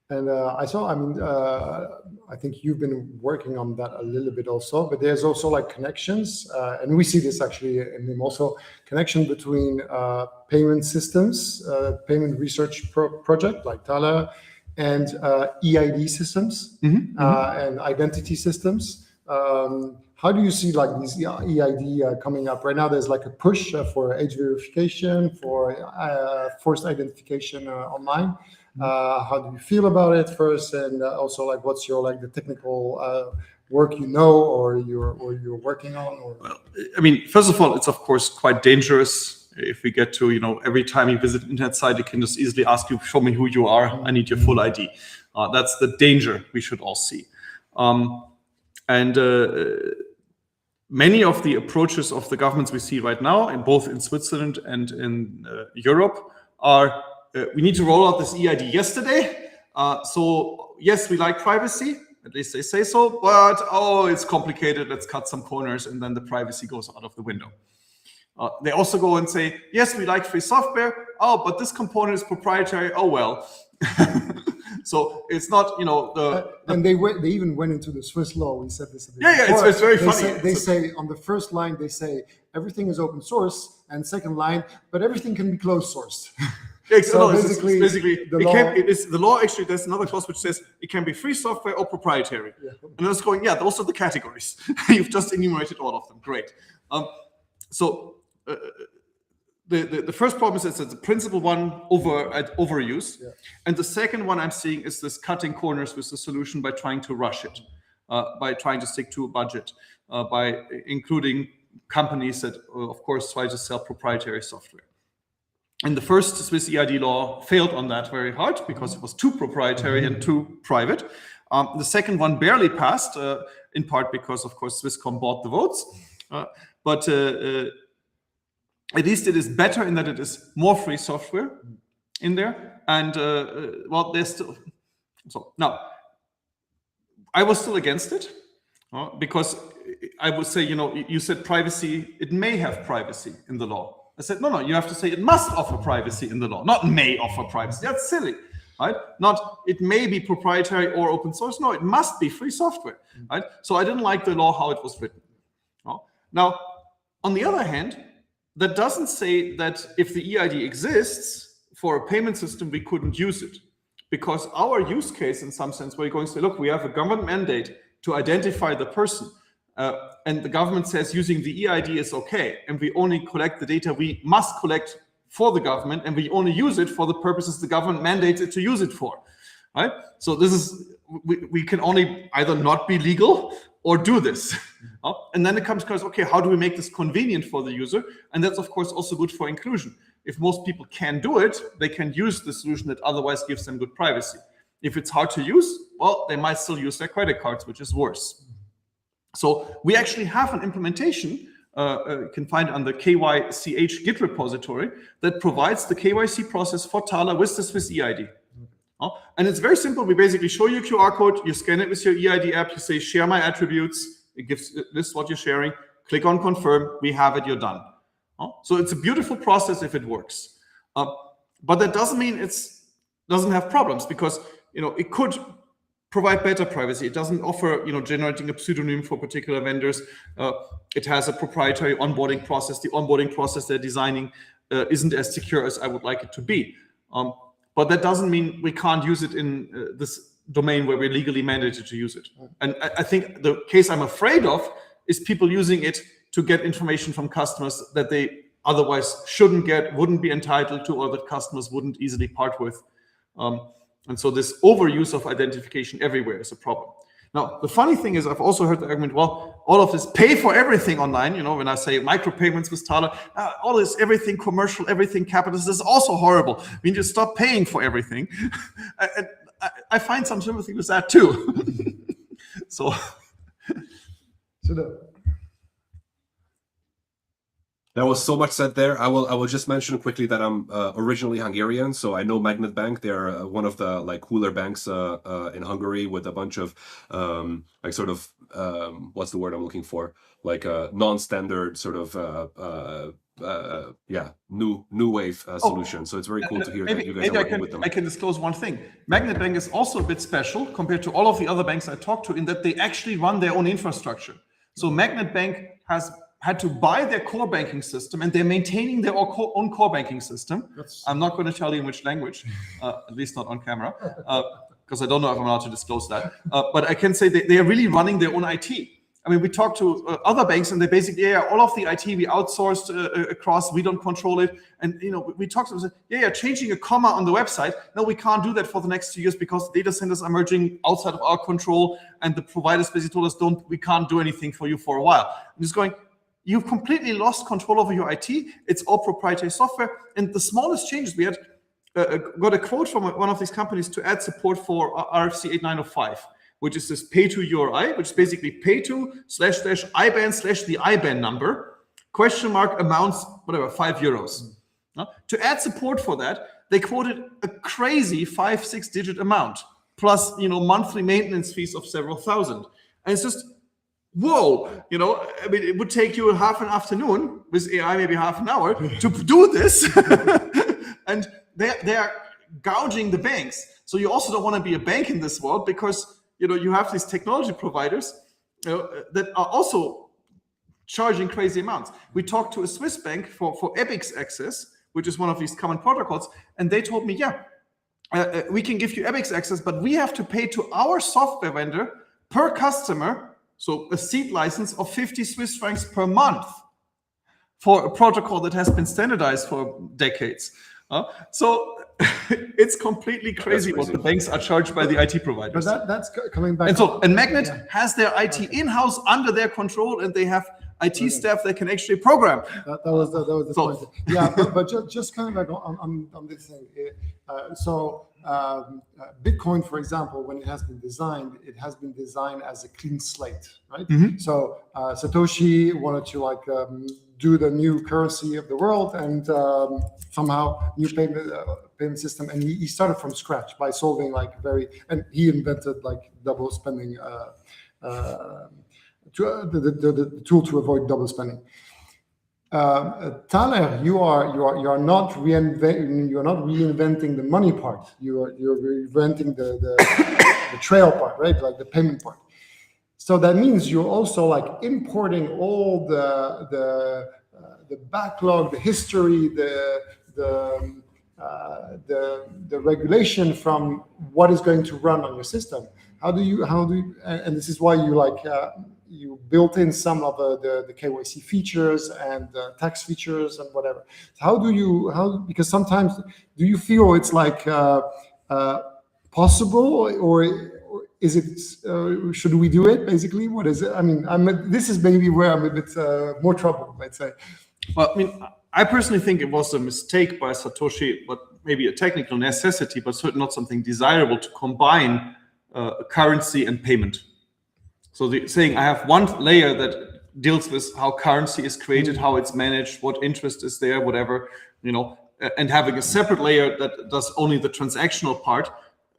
And I saw, I mean, I think you've been working on that a little bit also, but there's also like connections, and we see this actually in Nym also, connection between payment systems, payment research project like Taler, and EID systems and identity systems. How do you see like these EID coming up? Right now, there's like a push for age verification, for forced identification online. How do you feel about it first, and also like what's your like the technical work or you're working on? Or? Well, I mean, first of all, it's of course quite dangerous if we get to every time you visit an internet site, it can just easily ask you, show me who you are. I need your full ID. That's the danger we should all see. Many of the approaches of the governments we see right now, both in Switzerland and in Europe, are we need to roll out this EID yesterday. So yes, we like privacy, at least they say so, but it's complicated. Let's cut some corners, and then the privacy goes out of the window. They also go and say, yes, we like free software. But this component is proprietary. Oh well. So it's not, and they even went into the Swiss law. We said this a bit before. It's very funny. They say on the first line, they say everything is open source, and second line, but everything can be closed sourced. So basically, the law actually, there's another clause which says it can be free software or proprietary. Yeah. And it's going, those are the categories. You've just enumerated all of them. Great. The first problem is it's the principal one, overuse. Yeah. And the second one I'm seeing is this cutting corners with the solution by trying to rush it, by trying to stick to a budget, by including companies that, of course, try to sell proprietary software. And the first Swiss EID law failed on that very hard because it was too proprietary and too private. The second one barely passed, in part because, of course, Swisscom bought the votes. But at least it is better in that it is more free software in there. And, there's still... So now, I was still against it because I would say, you said privacy, it may have privacy in the law. I said, no, you have to say it must offer privacy in the law, not may offer privacy. That's silly, right? Not it may be proprietary or open source. No, it must be free software, right? So I didn't like the law, how it was written. Now, on the other hand, that doesn't say that if the EID exists for a payment system, we couldn't use it. Because our use case, in some sense, where you're going to say, look, we have a government mandate to identify the person. And the government says using the EID is okay, and we only collect the data we must collect for the government, and we only use it for the purposes the government mandates it to use it for, right? So this is, we can only either not be legal or do this. And then it comes, okay, how do we make this convenient for the user? And that's, of course, also good for inclusion. If most people can do it, they can use the solution that otherwise gives them good privacy. If it's hard to use, well, they might still use their credit cards, which is worse. So we actually have an implementation, you can find on the KYCH Git repository, that provides the KYC process for Taler with the Swiss EID. And it's very simple. We basically show you a QR code, you scan it with your EID app, you say, share my attributes, it gives this what you're sharing, click on confirm, we have it, you're done. So it's a beautiful process if it works. But that doesn't mean it doesn't have problems, because it could provide better privacy. It doesn't offer, generating a pseudonym for particular vendors. It has a proprietary onboarding process. The onboarding process they're designing isn't as secure as I would like it to be. But that doesn't mean we can't use it in this domain where we're legally mandated to use it. And I think the case I'm afraid of is people using it to get information from customers that they otherwise shouldn't get, wouldn't be entitled to, or that customers wouldn't easily part with. And so this overuse of identification everywhere is a problem. Now, the funny thing is, I've also heard the argument, well, all of this pay for everything online, when I say micropayments with Taler, all this, everything commercial, everything capitalist, is also horrible. We need to stop paying for everything. I find some sympathy with that too. So There was so much said there. I will just mention quickly that I'm originally Hungarian, so I know Magnet Bank. They're one of the cooler banks in Hungary, with a bunch of what's the word I'm looking for? Non-standard sort of new wave solution. So it's very cool to hear that you guys are working with them. I can disclose one thing. Magnet Bank is also a bit special compared to all of the other banks I talked to, in that they actually run their own infrastructure. So Magnet Bank has had to buy their core banking system, and they're maintaining their own core banking system. I'm not going to tell you in which language, at least not on camera, because I don't know if I'm allowed to disclose that. But I can say they are really running their own IT. I mean, we talked to other banks, and they basically, all of the IT we outsourced across, we don't control it. And we talked to them, changing a comma on the website. No, we can't do that for the next 2 years because the data centers are merging outside of our control, and the providers basically told us, we can't do anything for you for a while. I'm just going, you've completely lost control over your IT. It's all proprietary software, and the smallest changes we had. Got a quote from one of these companies to add support for RFC 8905. Which is this pay to URI, which is basically pay to / IBAN / the IBAN number, question mark amounts, whatever, €5. To add support for that, they quoted a crazy 5-6 digit amount, plus monthly maintenance fees of several thousand. And it's just, whoa, I mean, it would take you half an afternoon, with AI maybe half an hour, to do this. And they are gouging the banks. So you also don't want to be a bank in this world, because you have these technology providers that are also charging crazy amounts. We talked to a Swiss bank for EBIX access, which is one of these common protocols, and they told me, we can give you EBIX access, but we have to pay to our software vendor per customer, so a seat license of 50 Swiss francs per month for a protocol that has been standardized for decades. So it's completely crazy what the banks are charged by the IT providers. But that's coming back. And Magnet has their IT in-house under their control, and they have IT staff that can actually program. That was the point. Yeah, but just coming back on this thing. Bitcoin, for example, when it has been designed as a clean slate, right? Mm-hmm. So Satoshi wanted to do the new currency of the world, and somehow new payment system, and he started from scratch by solving and he invented double spending, the tool to avoid double spending. Taler, you are not reinventing the money part. You're reinventing the trail part, right? Like the payment part. So that means you're also importing all the backlog, the history, the regulation from what is going to run on your system. How do you and this is why you built in some of the KYC features and tax features and whatever. Because sometimes do you feel it's possible, or is it should we do it basically? What is it? I mean, this is maybe where I'm a bit more troubled, let's say. Well, I mean, I personally think it was a mistake by Satoshi, but maybe a technical necessity, but certainly not something desirable, to combine currency and payment. So saying I have one layer that deals with how currency is created, how it's managed, what interest is there, whatever, and having a separate layer that does only the transactional part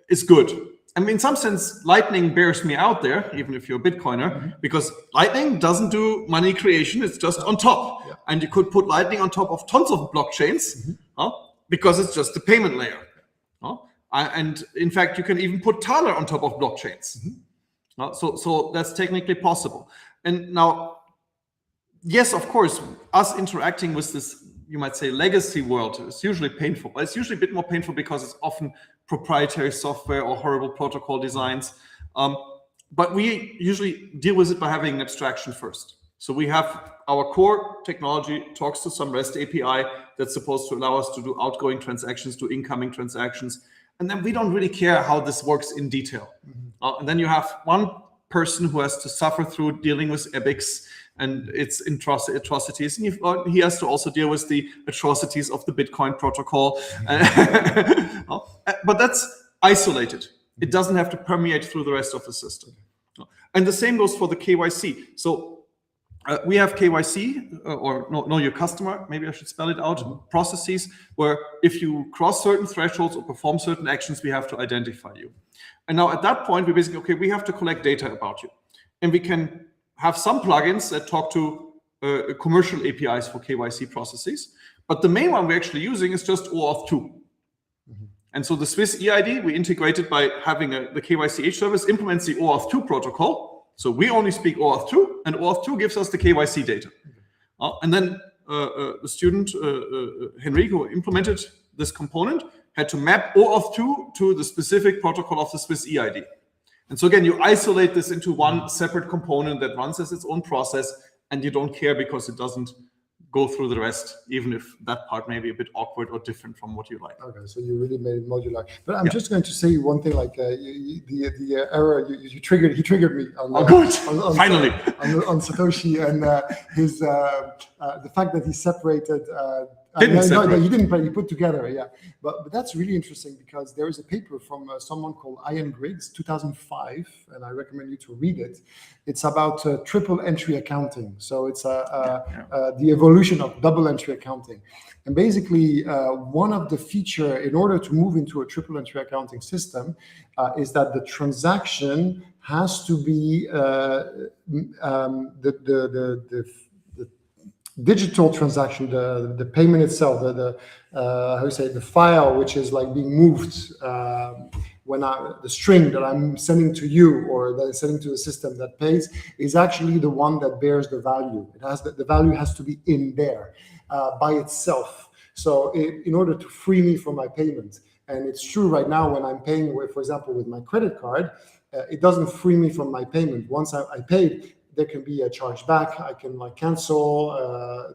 is good. I mean, in some sense, Lightning bears me out there, even if you're a Bitcoiner, because Lightning doesn't do money creation, it's just on top. Yeah. And you could put Lightning on top of tons of blockchains, because it's just a payment layer. And in fact, you can even put Taler on top of blockchains. So that's technically possible. And now, yes, of course, us interacting with this, you might say, legacy world is usually painful. But it's usually a bit more painful because it's often proprietary software or horrible protocol designs. But we usually deal with it by having an abstraction first. So we have our core technology talks to some REST API that's supposed to allow us to do outgoing transactions, do incoming transactions. And then we don't really care how this works in detail. And then you have one person who has to suffer through dealing with EBIX and its atrocities. And he has to also deal with the atrocities of the Bitcoin protocol. But that's isolated. It doesn't have to permeate through the rest of the system. And the same goes for the KYC. So we have KYC, or know your customer, maybe I should spell it out, processes where if you cross certain thresholds or perform certain actions, we have to identify you. And now at that point, we basically, we have to collect data about you. And we can have some plugins that talk to commercial APIs for KYC processes. But the main one we're actually using is just OAuth 2. And so the Swiss EID, we integrated by having the KYC service implements the OAuth 2 protocol. So we only speak OAuth 2, and OAuth 2 gives us the KYC data. And then the student, Henrique, who implemented this component, had to map OAuth 2 to the specific protocol of the Swiss EID. And so again, you isolate this into one separate component that runs as its own process, and you don't care because it doesn't go through the rest, even if that part may be a bit awkward or different from what you like. Okay, so you really made it modular. But I'm just going to say one thing, like the error he triggered me on, good. On, Finally. on Satoshi and his the fact that he separated. Didn't separate. No, he didn't, but he put together, yeah. But that's really interesting because there is a paper from someone called Ian Griggs, 2005, and I recommend you to read it. It's about triple entry accounting. So it's the evolution of double entry accounting. And basically, one of the feature in order to move into a triple entry accounting system is that the transaction has to be the digital transaction, the payment itself, the how you say, the file which is like being moved when the string that I'm sending to you or that I'm sending to the system that pays is actually the one that bears the value. It has the value has to be in there by itself. So in order to free me from my payment, and it's true right now when I'm paying, for example, with my credit card, it doesn't free me from my payment. Once I paid, there can be a charge back. I can like cancel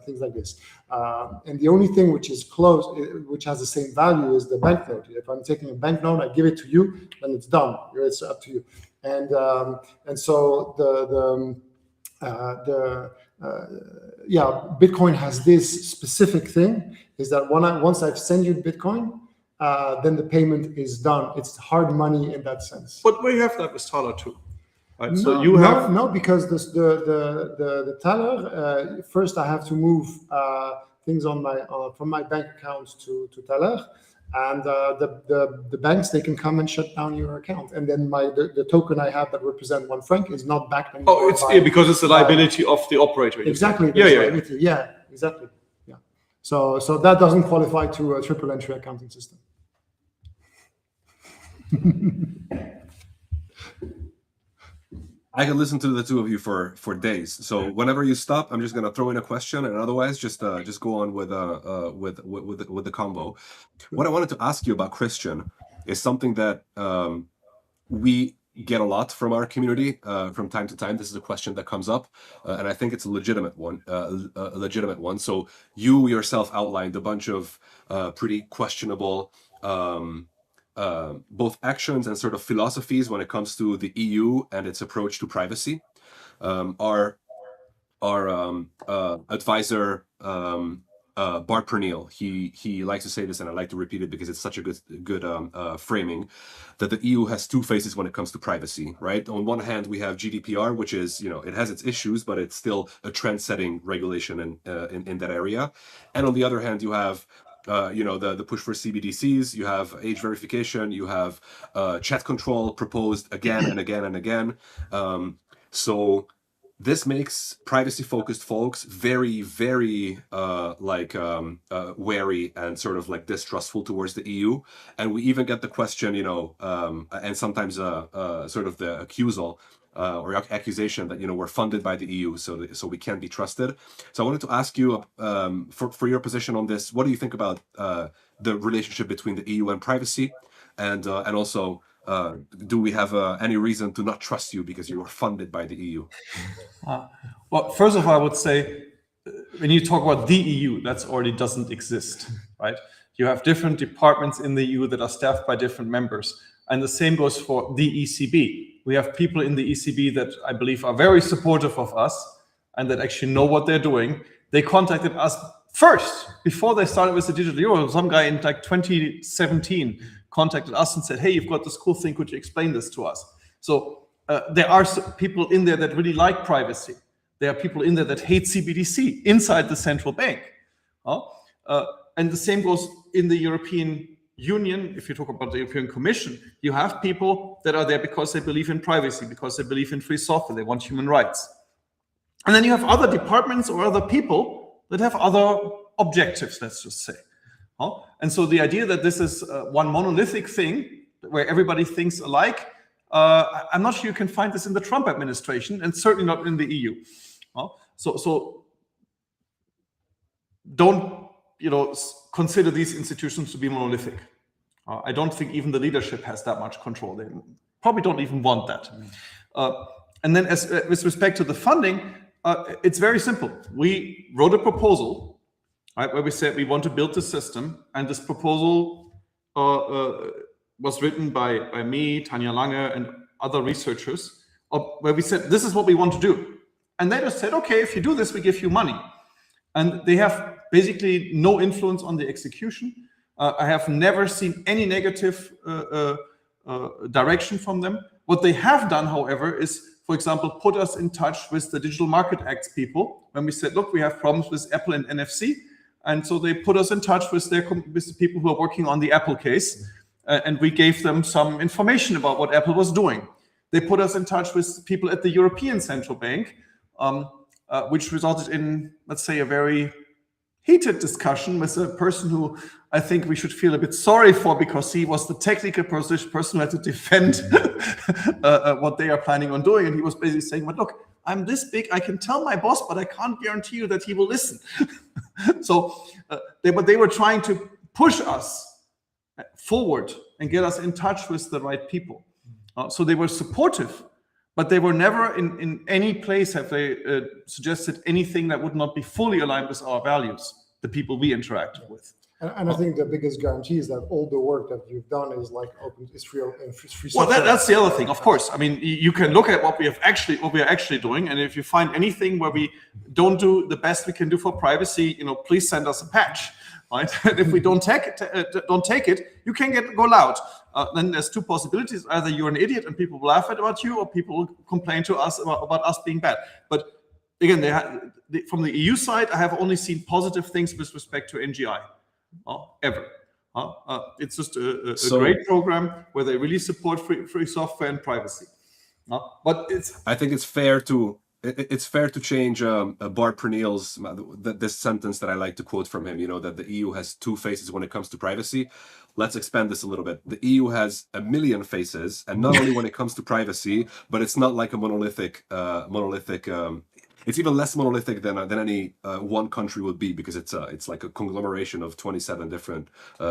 things like this. And the only thing which is close, which has the same value, is the banknote. If I'm taking a banknote, I give it to you, then it's done. It's up to you. And so Bitcoin has this specific thing: is that once I've sent you Bitcoin, then the payment is done. It's hard money in that sense. But we have that with Taler too. Right, no, so you have because the Taler first I have to move things on my from my bank accounts to Taler, and the banks, they can come and shut down your account, and then the token I have that represent 1 franc is not backed anymore. Oh, it's because it's the liability of the operator. Exactly. Yeah, exactly. Yeah. So that doesn't qualify to a triple entry accounting system. I can listen to the two of you for days. So whenever you stop, I'm just gonna throw in a question, and otherwise, just go on with the combo. What I wanted to ask you about Christian is something that we get a lot from our community from time to time. This is a question that comes up, and I think it's a legitimate one. So you yourself outlined a bunch of pretty questionable both actions and sort of philosophies when it comes to the EU and its approach to privacy. Our advisor Bart Pernille, he likes to say this, and I like to repeat it because it's such a good framing, that the EU has two faces when it comes to privacy, right? On one hand, we have GDPR, which is, it has its issues, but it's still a trend-setting regulation in that area. And on the other hand, you have the push for CBDCs, you have age verification, you have chat control proposed again and again and again. So this makes privacy-focused folks very, very wary and sort of like distrustful towards the EU. And we even get the question, and sometimes sort of the accusal or accusation that we're funded by the EU, so we can't be trusted. So I wanted to ask you for your position on this. What do you think about the relationship between the EU and privacy, and also do we have any reason to not trust you because you are funded by the EU? Well, first of all, I would say when you talk about the EU, that already doesn't exist, right? You have different departments in the EU that are staffed by different members, and the same goes for the ECB. We have people in the ECB that I believe are very supportive of us and that actually know what they're doing. They contacted us first before they started with the digital euro. Some guy in like 2017 contacted us and said, "Hey, you've got this cool thing. Could you explain this to us?" So there are people in there that really like privacy. There are people in there that hate CBDC inside the central bank. And the same goes in the European Union. If you talk about the European Commission, you have people that are there because they believe in privacy, because they believe in free software, they want human rights. And then you have other departments or other people that have other objectives, let's just say. And so the idea that this is one monolithic thing where everybody thinks alike, I'm not sure you can find this in the Trump administration, and certainly not in the EU. So don't consider these institutions to be monolithic. I don't think even the leadership has that much control. They probably don't even want that. And then with respect to the funding, it's very simple. We wrote a proposal, right, where we said we want to build this system, and this proposal was written by me, Tanja Lange, and other researchers, where we said, this is what we want to do. And they just said, okay, if you do this, we give you money. And they have basically no influence on the execution. I have never seen any negative direction from them. What they have done, however, is, for example, put us in touch with the Digital Market Act people when we said, look, we have problems with Apple and NFC. And so they put us in touch with the people who are working on the Apple case. And we gave them some information about what Apple was doing. They put us in touch with people at the European Central Bank, which resulted in, let's say, a very heated discussion with a person who I think we should feel a bit sorry for, because he was the technical person who had to defend what they are planning on doing. And he was basically saying, but look, I'm this big, I can tell my boss, but I can't guarantee you that he will listen. So they were trying to push us forward and get us in touch with the right people. So they were supportive, but they were never in any place have they suggested anything that would not be fully aligned with our values, the people we interacted with. And I think the biggest guarantee is that all the work that you've done is like open, is free Well, that's the other thing, of course. I mean, you can look at what we are actually doing, and if you find anything where we don't do the best we can do for privacy, please send us a patch, right? And if we don't take it, you can go loud. Then there's two possibilities: either you're an idiot and people will laugh about you, or people will complain to us about us being bad. But again, from the EU side, I have only seen positive things with respect to NGI. Ever. It's just a great program where they really support free software and privacy. But I think it's fair to change Bart Pernill's this sentence that I like to quote from him. That the EU has two faces when it comes to privacy. Let's expand this a little bit. The EU has a million faces, and not only when it comes to privacy, but it's not like a monolithic. It's even less monolithic than any one country would be, because it's like a conglomeration of 27 different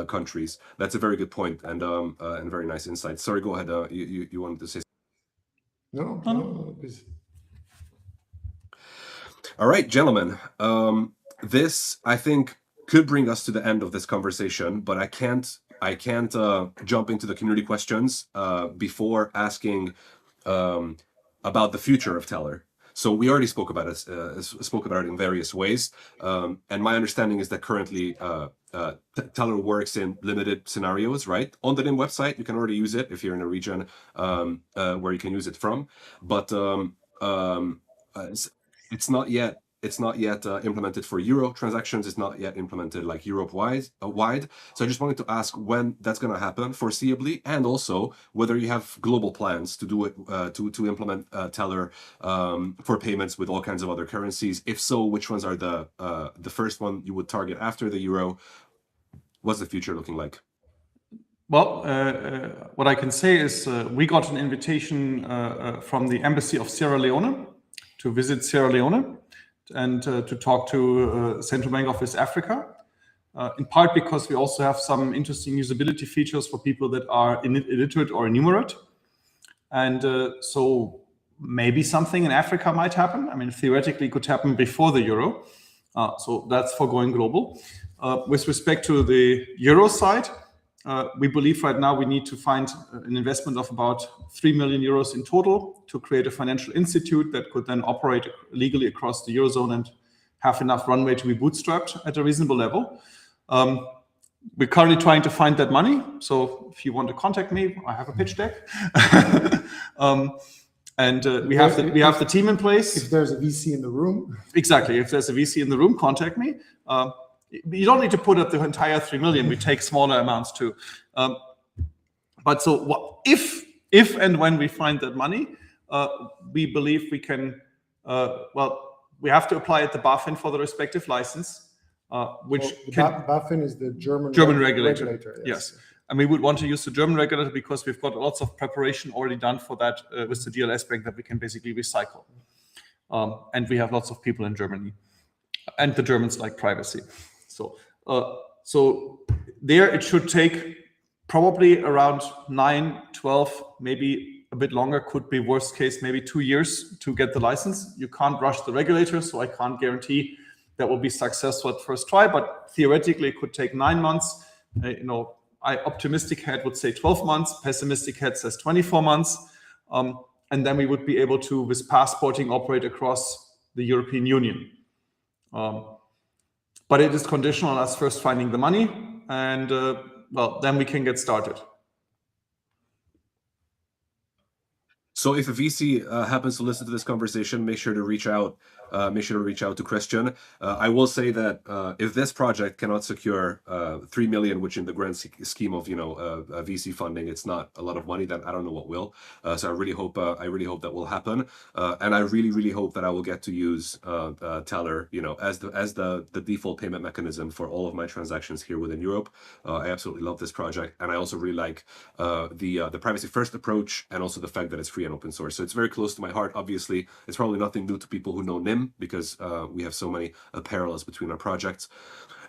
countries. That's a very good point, and very nice insight. Sorry, go ahead. You wanted to say something? No, please. All right, gentlemen. This, I think, could bring us to the end of this conversation, but I can't jump into the community questions before asking about the future of Taler. So we already spoke about it in various ways, and my understanding is that currently Taler works in limited scenarios, right? On the Nym website, you can already use it if you're in a region where you can use it from, but it's not yet implemented for Euro transactions. It's not yet implemented like Europe-wide. So I just wanted to ask when that's going to happen foreseeably, and also whether you have global plans to do it, to implement Taler for payments with all kinds of other currencies. If so, which ones are the first one you would target after the Euro? What's the future looking like? Well, what I can say is we got an invitation from the Embassy of Sierra Leone to visit Sierra Leone and to talk to Central Bank of West Africa, in part because we also have some interesting usability features for people that are illiterate or enumerate. And so maybe something in Africa might happen. I mean, theoretically, it could happen before the Euro. So that's for going global. With respect to the Euro side, we believe right now we need to find an investment of about 3 million euros in total to create a financial institute that could then operate legally across the Eurozone and have enough runway to be bootstrapped at a reasonable level. We're currently trying to find that money. So if you want to contact me, I have a pitch deck. We have the team in place. If there's a VC in the room. Exactly. If there's a VC in the room, contact me. You don't need to put up the entire 3 million. We take smaller amounts too. But so if and when we find that money, we believe we can, we have to apply at the BaFin for the respective license, BaFin is the German regulator. Yes. And we would want to use the German regulator because we've got lots of preparation already done for that with the DLS bank that we can basically recycle. And we have lots of people in Germany, and the Germans like privacy. So there it should take probably around 9, 12, maybe a bit longer, could be worst case, maybe 2 years to get the license. You can't rush the regulator, so I can't guarantee that will be successful at first try, but theoretically it could take 9 months. Optimistic head would say 12 months, pessimistic head says 24 months. And then we would be able to, with passporting, operate across the European Union. But it is conditional on us first finding the money, and then we can get started. So if a VC happens to listen to this conversation, make sure to reach out. To Christian. I will say that if this project cannot secure 3 million, which in the grand scheme of VC funding, it's not a lot of money, then I don't know what will. So I really hope that will happen, and I really hope that I will get to use Taler, as the default payment mechanism for all of my transactions here within Europe. I absolutely love this project, and I also really like the privacy first approach, and also the fact that it's free and open source. So it's very close to my heart. Obviously, it's probably nothing new to people who know Nym, because we have so many parallels between our projects.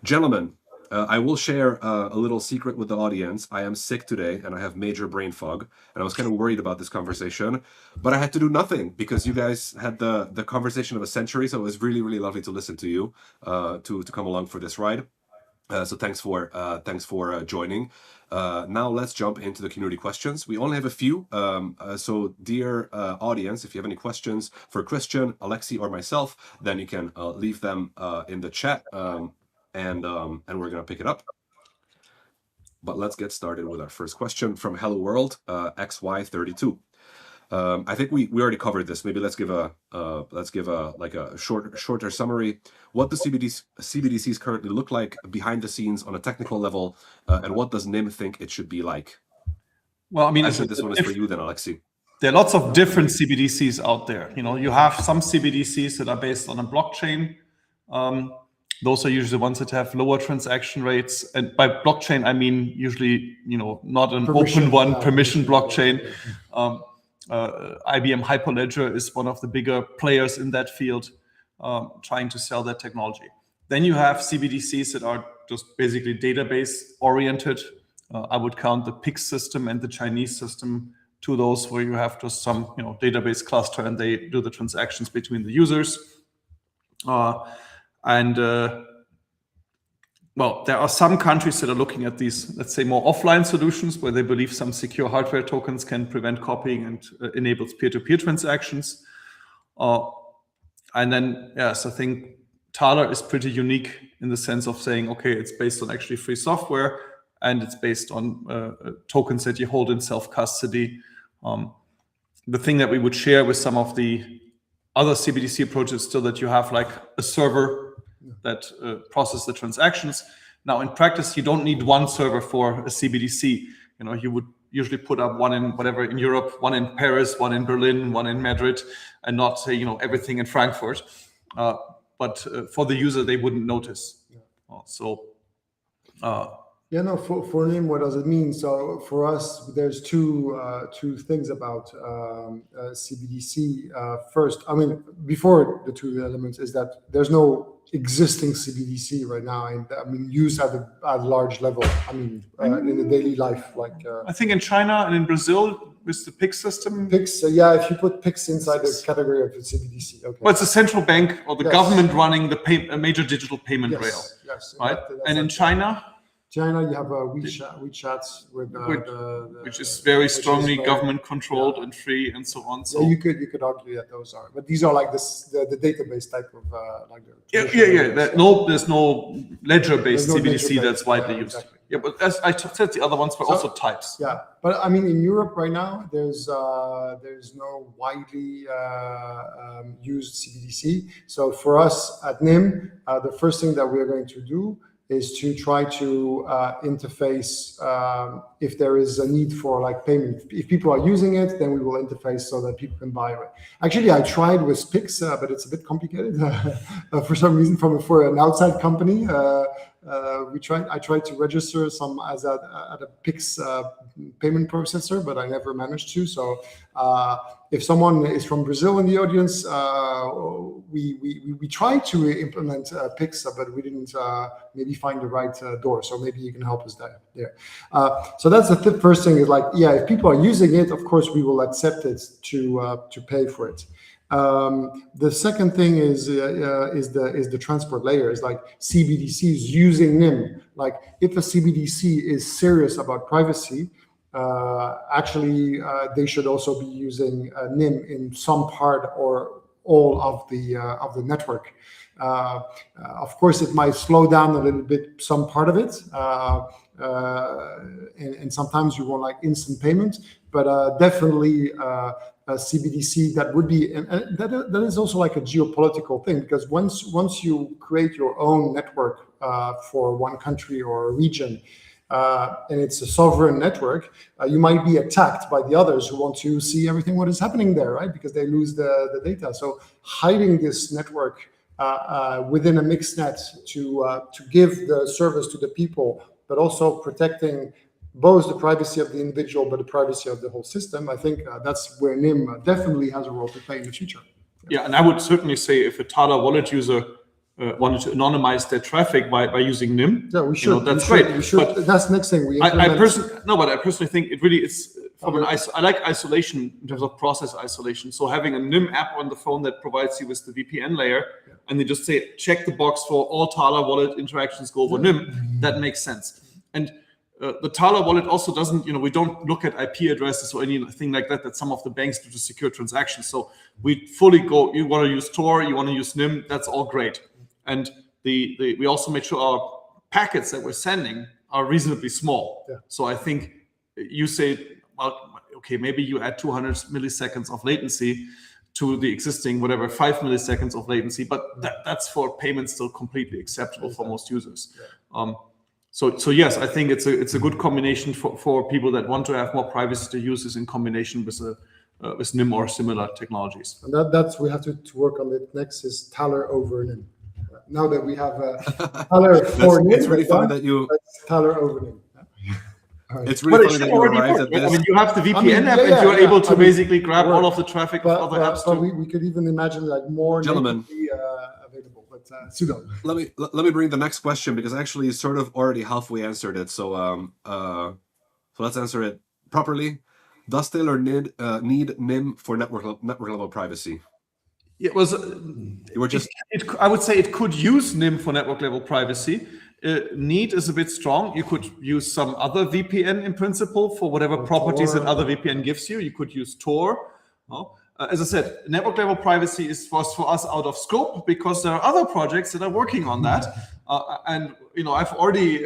Gentlemen, I will share a little secret with the audience. I am sick today and I have major brain fog, and I was kind of worried about this conversation, but I had to do nothing because you guys had the conversation of a century. So it was really lovely to listen to you, to come along for this ride. So thanks for joining. Now let's jump into the community questions. We only have a few. So dear audience, if you have any questions for Christian, Alexi, or myself, then you can leave them in the chat, and we're gonna pick it up. But let's get started with our first question from Hello World XY32. I think we already covered this. Maybe let's give a shorter summary. What do CBDCs currently look like behind the scenes on a technical level, and what does Nym think it should be like? Well, I mean, actually, this one is for you then, Alexi. There are lots of different CBDCs out there. You have some CBDCs that are based on a blockchain. Those are usually the ones that have lower transaction rates. And by blockchain, I mean usually, not an open one, permission blockchain. IBM Hyperledger is one of the bigger players in that field, trying to sell that technology. Then you have CBDCs that are just basically database oriented. I would count the PIX system and the Chinese system to those, where you have just some database cluster and they do the transactions between the users. Well, there are some countries that are looking at these, let's say, more offline solutions where they believe some secure hardware tokens can prevent copying and enables peer-to-peer transactions. And then, yes, I think Taler is pretty unique in the sense of saying, okay, it's based on actually free software, and it's based on tokens that you hold in self-custody. The thing that we would share with some of the other CBDC approaches still that you have like a server that process the transactions. Now, in practice, you don't need one server for a CBDC. You would usually put up one in in Europe, one in Paris, one in Berlin, one in Madrid, and not say everything in Frankfurt. But for the user, they wouldn't notice. For Nym, what does it mean? So for us, there's two things about CBDC. First, I mean, before the two elements is that there's no existing CBDC right now, and I mean used at a large level. I mean, in the daily life, like I think in China and in Brazil with the PIX system. PIX, if you put PIX inside the category of the CBDC, okay. Well, it's a central bank or the government running a major digital payment rail. Yes, right. And in China, you have WeChat with which is very strongly government controlled and free and so on. So you could argue that those are, but these are like the database type of like the there's no ledger-based CBDC that's widely used. Exactly. Yeah, but as I said, the other ones were also types. Yeah, but I mean, in Europe right now, there's no widely used CBDC. So for us at Nym, the first thing that we are going to do is to try to interface if there is a need for like payment. If people are using it, then we will interface so that people can buy it. Actually, I tried with PIX, but it's a bit complicated for some reason. For an outside company, I tried to register some at a PIX payment processor, but I never managed to. So If someone is from Brazil in the audience, we tried to implement PIX, but we didn't maybe find the right door. So maybe you can help us there. So that's the first thing is like, yeah, if people are using it, of course, we will accept it to pay for it. The second thing is the transport layer. Is like CBDCs using Nym. Like if a CBDC is serious about privacy, actually they should also be using Nym in some part or all of the network. Of course, it might slow down a little bit some part of it, and sometimes you want like instant payment, but definitely. A CBDC that would be, and that is also like a geopolitical thing, because once you create your own network for one country or a region, and it's a sovereign network, you might be attacked by the others who want to see everything what is happening there, right? Because they lose the data. So hiding this network within a mixed net to give the service to the people, but also protecting both the privacy of the individual, but the privacy of the whole system. I think that's where Nym definitely has a role to play in the future. Yeah, and I would certainly say if a Taler wallet user wanted to anonymize their traffic by using Nym, yeah, we should. That's great. We should. But that's the next thing. I personally think it really is from I like isolation in terms of process isolation. So having a Nym app on the phone that provides you with the VPN layer, and they just say check the box for all Taler wallet interactions go over Nym. That makes sense. And the Taler wallet also doesn't, we don't look at IP addresses or anything like that some of the banks do to secure transactions. So we fully go, you want to use Tor, you want to use Nym, that's all great. And we also make sure our packets that we're sending are reasonably small. Yeah. So I think you say, well, okay, maybe you add 200 milliseconds of latency to the existing, 5 milliseconds of latency, but that's for payments still completely acceptable for most users. Yeah. So yes, I think it's a good combination for people that want to have more privacy to use this in combination with Nym or similar technologies. And that's we have to work on it next is Taler over Nym. Now that we have Taler for Nym, it's really funny that you Taler over Nym. Right. It's really funny that you arrived at this. I mean, you have the VPN app, and you're able to basically grab all of the traffic of other apps. But we could even imagine like more gentlemen available. But Sudo. Let me bring the next question, because actually you sort of already halfway answered it. So let's answer it properly. Does Taler need Nym for network level privacy? It was. You were just. I would say it could use Nym for network level privacy. Need is a bit strong. You could use some other VPN in principle for whatever properties that other VPN gives you. You could use Tor. As I said, network level privacy is for us out of scope, because there are other projects that are working on that. And I've already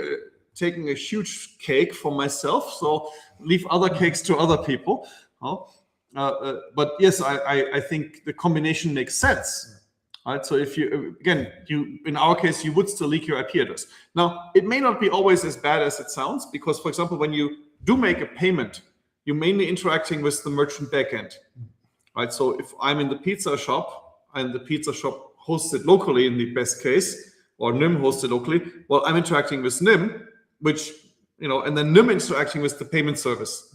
taken a huge cake for myself, so leave other cakes to other people. But yes, I think the combination makes sense. Right, so if you in our case, you would still leak your IP address. Now, it may not be always as bad as it sounds, because, for example, when you do make a payment, you're mainly interacting with the merchant backend. Right, so if I'm in the pizza shop and the pizza shop hosted locally in the best case, or Nym hosted locally, well, I'm interacting with Nym, which and then Nym interacting with the payment service.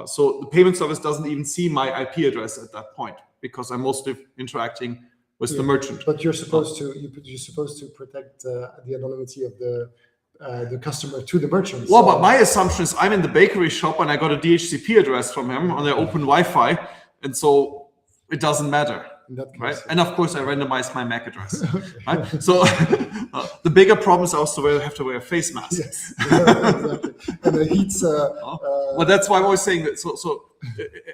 So the payment service doesn't even see my IP address at that point, because I'm mostly interacting with the merchant. But you're supposed to protect the anonymity of the customer to the merchant. Well, but my assumption is I'm in the bakery shop and I got a DHCP address from him on their open Wi-Fi, and so it doesn't matter. Right? And of course, I randomize my MAC address. Okay. Right? So the bigger problem is also have to wear a face mask. Yes, exactly. And the heat's. Well, that's why I'm always saying that. So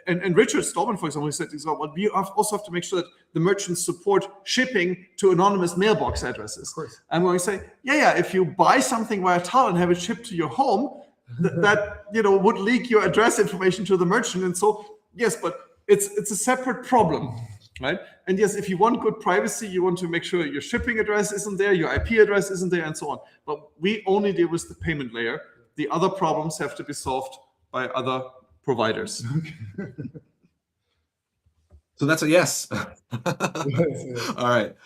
and Richard Stallman, for example, he said, well, we also have to make sure that the merchants support shipping to anonymous mailbox addresses. Of course. I'm going to say, yeah, if you buy something via Taler and have it shipped to your home, that would leak your address information to the merchant. And so, yes, but it's a separate problem. Right? And yes, if you want good privacy, you want to make sure your shipping address isn't there, your IP address isn't there, and so on. But we only deal with the payment layer. The other problems have to be solved by other providers. So that's a yes. All right.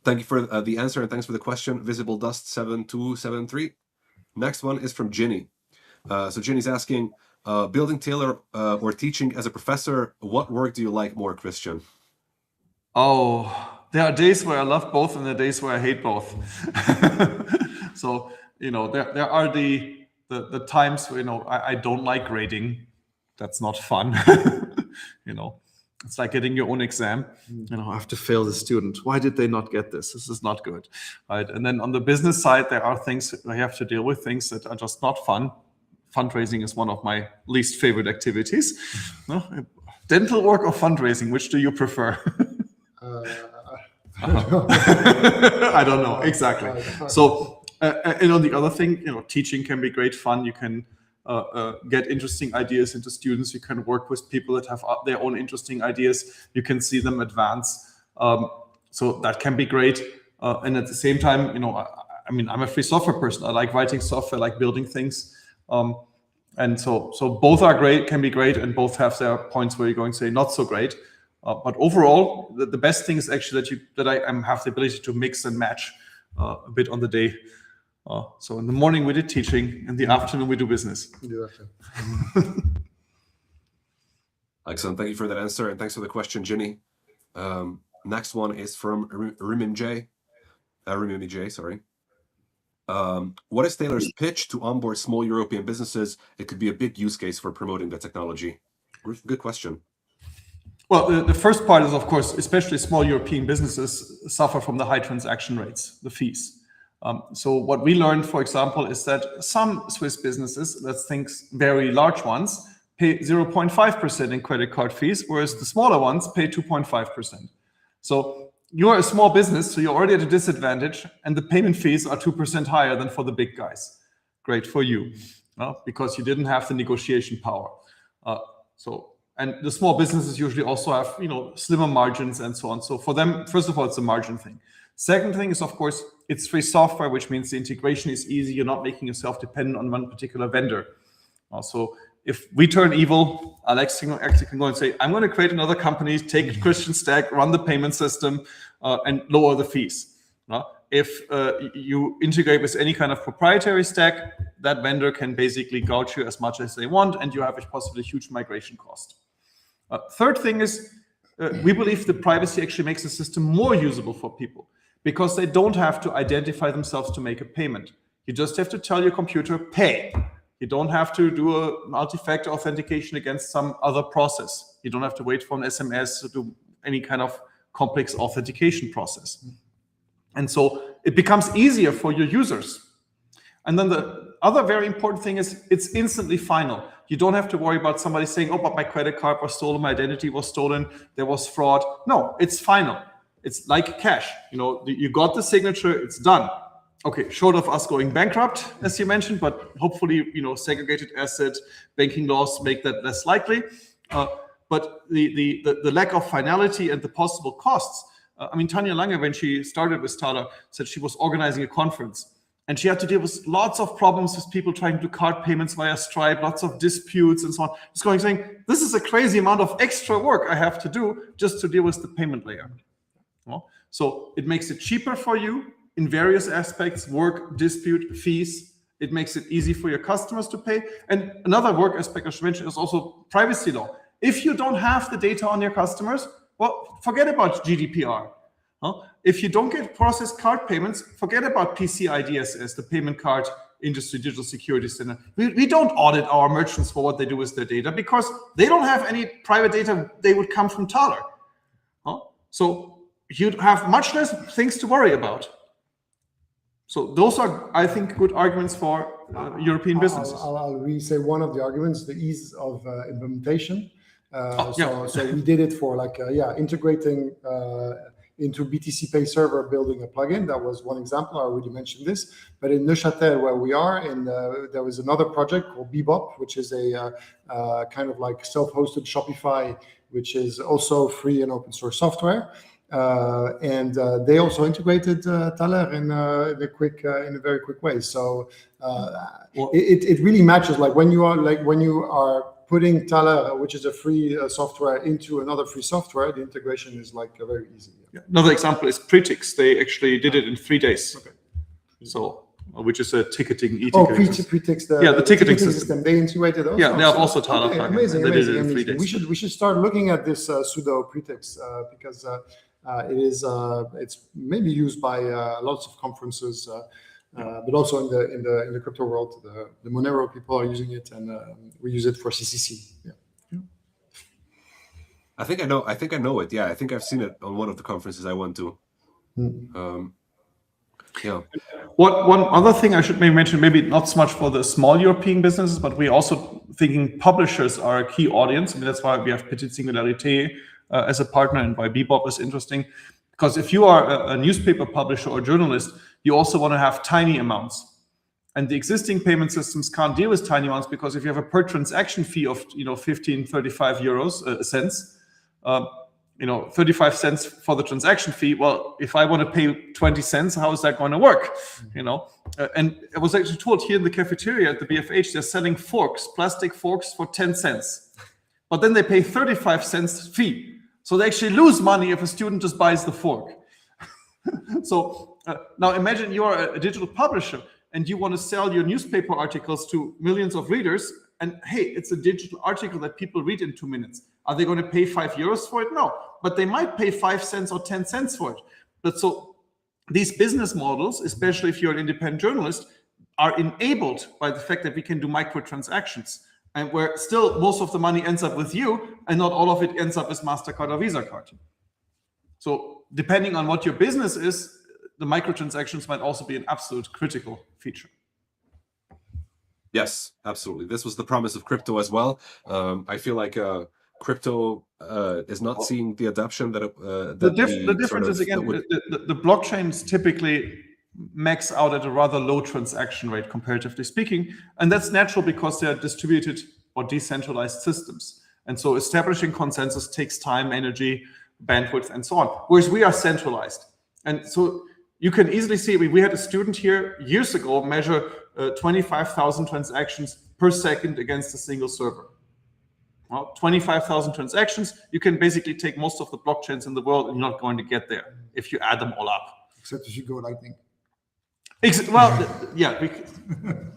Thank you for the answer, and thanks for the question, Visible Dust 7273. Next one is from Ginny. So Ginny's asking, Building Taler or teaching as a professor, what work do you like more, Christian? Oh, there are days where I love both and there are days where I hate both. So, there are the times where, I don't like grading. That's not fun. It's like getting your own exam. I have to fail the student. Why did they not get this? This is not good. Right? And then on the business side, there are things I have to deal with, things that are just not fun. Fundraising is one of my least favorite activities. Dental work or fundraising, which do you prefer? I don't know, exactly. So, and on the other thing, teaching can be great fun. You can get interesting ideas into students. You can work with people that have their own interesting ideas. You can see them advance. So that can be great. And at the same time, I'm a free software person. I like writing software, I like building things. And so both are great, can be great, and both have their points where you're going to say not so great. But overall, the best thing is actually that I have the ability to mix and match a bit on the day. So in the morning we did teaching, in the afternoon we do business. Excellent. Thank you for that answer, and thanks for the question, Ginny. Next one is from Rimim J. Sorry. What is Taler's pitch to onboard small European businesses? It could be a big use case for promoting the technology. Good question. Well, the first part is, of course, especially small European businesses suffer from the high transaction rates, the fees. So what we learned, for example, is that some Swiss businesses, let's think very large ones, pay 0.5% in credit card fees, whereas the smaller ones pay 2.5%. So you're a small business, so you're already at a disadvantage, and the payment fees are 2% higher than for the big guys. Great for you, because you didn't have the negotiation power. And the small businesses usually also have, slimmer margins and so on. So for them, first of all, it's a margin thing. Second thing is, of course, it's free software, which means the integration is easy. You're not making yourself dependent on one particular vendor. So if we turn evil, Alex can go and say, I'm going to create another company, take Christian's stack, run the payment system, and lower the fees. If you integrate with any kind of proprietary stack, that vendor can basically gouge you as much as they want, and you have a possibly huge migration cost. Third thing is, we believe the privacy actually makes the system more usable for people, because they don't have to identify themselves to make a payment. You just have to tell your computer, pay. You don't have to do a multi-factor authentication against some other process. You don't have to wait for an SMS to do any kind of complex authentication process. And so it becomes easier for your users. And then the other very important thing is it's instantly final. You don't have to worry about somebody saying, oh, but my credit card was stolen, my identity was stolen, there was fraud. No, it's final. It's like cash. You got the signature, it's done. Okay, short of us going bankrupt, as you mentioned, but hopefully, segregated asset banking laws make that less likely. But the lack of finality and the possible costs. Tanja Lange, when she started with Taler, said she was organizing a conference. And she had to deal with lots of problems with people trying to do card payments via Stripe, lots of disputes and so on. Just saying, this is a crazy amount of extra work I have to do just to deal with the payment layer. So it makes it cheaper for you in various aspects, work, dispute, fees. It makes it easy for your customers to pay. And another work aspect I should mention is also privacy law. If you don't have the data on your customers, well, forget about GDPR. If you don't get processed card payments, forget about PCI DSS, the Payment Card Industry Digital Security Center. We don't audit our merchants for what they do with their data because they don't have any private data. They would come from Taler. So you'd have much less things to worry about. So those are, I think, good arguments for European businesses. I'll really say one of the arguments, the ease of implementation. So we did it for integrating into BTC Pay Server, building a plugin. That was one example. I already mentioned this. But in Neuchâtel, where we are, there was another project called Bebop, which is a kind of like self-hosted Shopify, which is also free and open source software. And they also integrated Taler in a very quick way. So it really matches. Like when you are putting Taler, which is a free software, into another free software, the integration is very easy. Yeah. Another example is Pretix. They actually did it in 3 days. Okay. So which is a ticketing Oh, e-ticketing. Pretix, the ticketing system. They integrated also. Yeah, they have also Taler Okay, plugin. amazing, They did amazing, it in 3 amazing. days. We should start looking at this pseudo Pretix because it's maybe used by lots of conferences, but also in the crypto world. The Monero people are using it, and we use it for CCC. Yeah. I think I know it. Yeah, I think I've seen it on one of the conferences I went to. Yeah. One other thing I should maybe mention, maybe not so much for the small European businesses, but we're also thinking publishers are a key audience. I mean, that's why we have Petite Singularité as a partner, and why Bebop is interesting. Because if you are a newspaper publisher or journalist, you also want to have tiny amounts. And the existing payment systems can't deal with tiny amounts, because if you have a per transaction fee of 15, 35 euros cents, 35 cents for the transaction fee. Well, if I want to pay 20 cents, how is that going to work? And I was actually told here in the cafeteria at the BFH, they're selling forks, plastic forks for 10 cents. But then they pay 35 cents fee. So they actually lose money if a student just buys the fork. So now imagine you are a digital publisher and you want to sell your newspaper articles to millions of readers. And hey, it's a digital article that people read in 2 minutes. Are they going to pay 5 euros for it? No, but they might pay 5 cents or 10 cents for it. But so these business models, especially if you're an independent journalist, are enabled by the fact that we can do microtransactions, and where still most of the money ends up with you and not all of it ends up as MasterCard or Visa card. So depending on what your business is, the microtransactions might also be an absolute critical feature. Yes, absolutely. This was the promise of crypto as well. I feel like crypto is not seeing the adoption that the difference is, again, the blockchains typically max out at a rather low transaction rate, comparatively speaking, and that's natural because they are distributed or decentralized systems, and so establishing consensus takes time, energy, bandwidth, and so on, whereas we are centralized. And so you can easily see, we had a student here years ago measure 25,000 transactions per second against a single server. Well, 25,000 transactions, you can basically take most of the blockchains in the world and you're not going to get there if you add them all up. Except if you go Lightning. Well, yeah,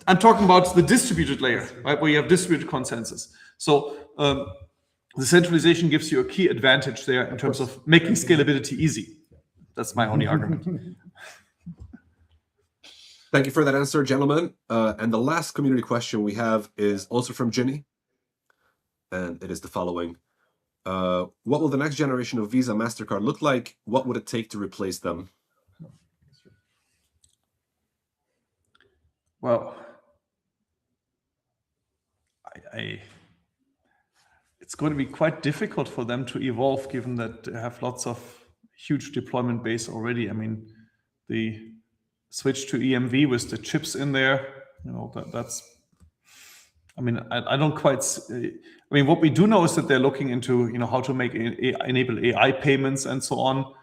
I'm talking about the distributed layer, right, where you have distributed consensus. So the centralization gives you a key advantage there in terms of making scalability easy. That's my only argument. Thank you for that answer, gentlemen. And the last community question we have is also from Ginny. And it is the following. What will the next generation of Visa, MasterCard look like? What would it take to replace them? Well, it's going to be quite difficult for them to evolve, given that they have lots of huge deployment base already. I mean, the switch to EMV with the chips in there, that's, I mean, I don't quite, I mean, what we do know is that they're looking into, how to enable AI payments and so on.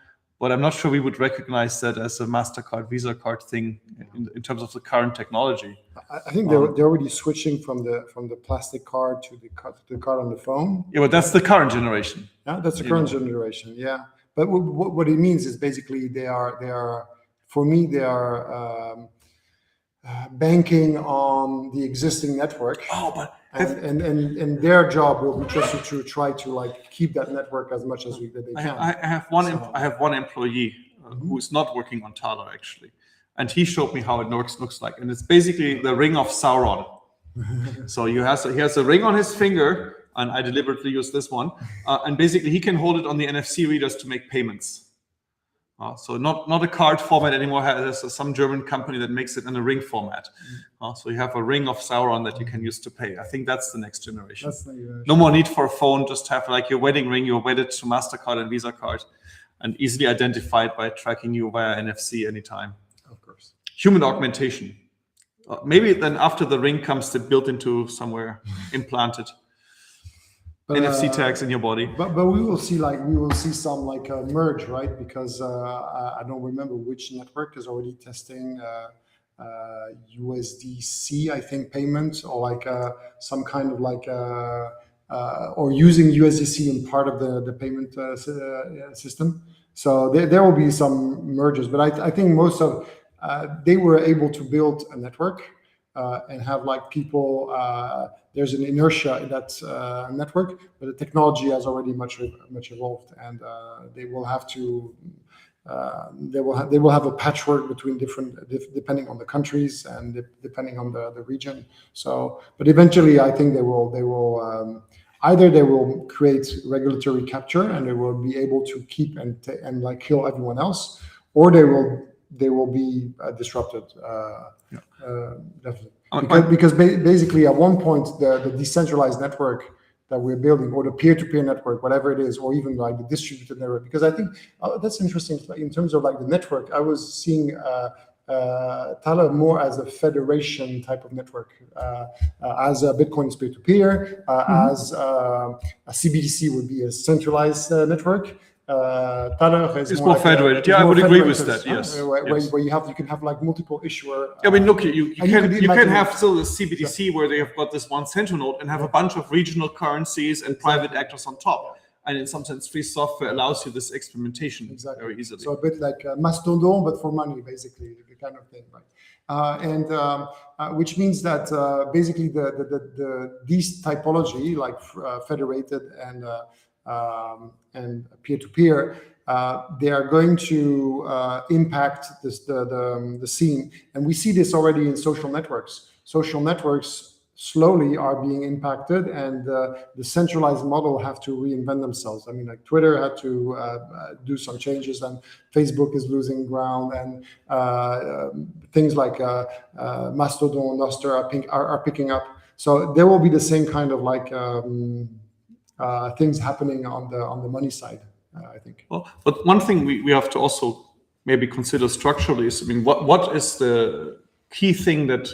But I'm not sure we would recognize that as a MasterCard, Visa card thing in terms of the current technology. I think they're already switching from the plastic card to the card on the phone. Yeah, but that's the current generation. Yeah, that's the current generation. Yeah, but what it means is basically they are for me they are banking on the existing network. Oh, but and their job will be just to try to keep that network as much as they can. I have one employee who is not working on Taler actually, and he showed me how it looks like, and it's basically the ring of Sauron. So he has a ring on his finger, and I deliberately used this one, and basically he can hold it on the NFC readers to make payments. So not a card format anymore. There's some German company that makes it in a ring format. So you have a ring of Sauron that you can use to pay. I think that's the next generation. No more need for a phone. Just have like your wedding ring. You're wedded to MasterCard and Visa card, and easily identified by tracking you via NFC anytime. Of course. Human augmentation. Maybe then after the ring comes to built into somewhere, implanted. NFC tags in your body. But we will see some merge, right? Because I don't remember which network is already testing USDC, I think, payment, or some kind of or using USDC in part of the payment system. So there will be some mergers, but I think most of they were able to build a network and have like people. There's an inertia in that network, but the technology has already much evolved, and they will have to. They will have a patchwork between depending on the countries and depending on the region. So, but eventually, I think they will either they will create regulatory capture and they will be able to keep and like kill everyone else, or they will be disrupted. Definitely, because basically at one point the decentralized network that we're building, or the peer-to-peer network, whatever it is, or even like the distributed network. Because I think that's interesting in terms of like the network. I was seeing Taler more as a federation type of network, as Bitcoin is peer-to-peer, as a CBDC would be a centralized network. Taler is more federated. Yeah, I would agree with that. Yes, where you can have like multiple issuer. I mean, look, you can have still the CBDC where they have got this one central node and have a bunch of regional currencies and private actors on top. And in some sense, free software allows you this experimentation very easily. So a bit like Mastodon, but for money, basically, the kind of thing, right? Which means that basically these typology, like federated and peer-to-peer, they are going to impact the scene, and we see this already in social networks. Social networks slowly are being impacted, and the centralized model have to reinvent themselves. I mean, like Twitter had to do some changes, and Facebook is losing ground, and things like Mastodon, Nostr are picking up. So there will be the same kind of like things happening on the money side, I think. Well, but one thing we have to also maybe consider structurally is, I mean, what is the key thing that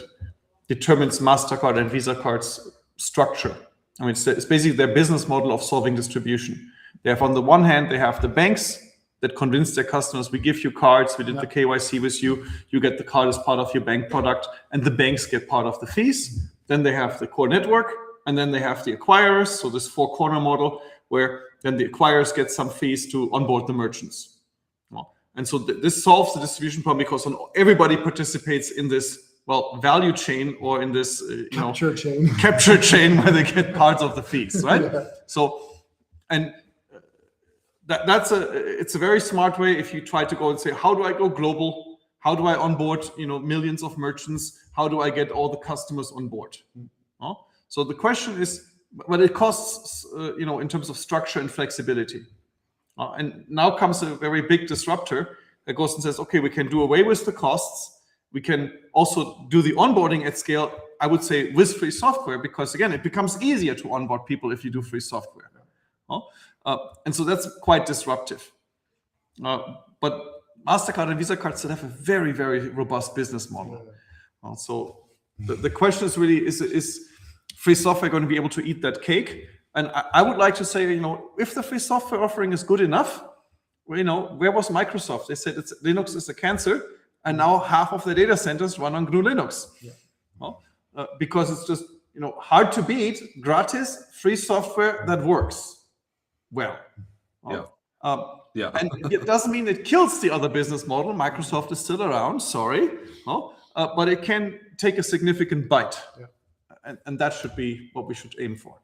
determines MasterCard and Visa cards' structure? I mean, it's basically their business model of solving distribution. They have, on the one hand, they have the banks that convince their customers, we give you cards, we did the KYC with you, you get the card as part of your bank product, and the banks get part of the fees. Then they have the core network, and then they have the acquirers, so this four-corner model, where then the acquirers get some fees to onboard the merchants. And so this solves the distribution problem, because everybody participates in this value chain, or in this capture chain where they get parts of the fees, right? So, and it's a very smart way if you try to go and say, how do I go global? How do I onboard millions of merchants? How do I get all the customers on board? So the question is, what it costs, in terms of structure and flexibility. And now comes a very big disruptor that goes and says, okay, we can do away with the costs. We can also do the onboarding at scale, I would say, with free software, because again, it becomes easier to onboard people if you do free software. And so that's quite disruptive. But MasterCard and Visa cards still have a very, very robust business model. So the question is really, is free software going to be able to eat that cake? And I would like to say, if the free software offering is good enough, where was Microsoft? They said Linux is a cancer. And now half of the data centers run on GNU Linux, because it's just hard to beat gratis free software that works well. And it doesn't mean it kills the other business model. Microsoft is still around, sorry, but it can take a significant bite, and that should be what we should aim for.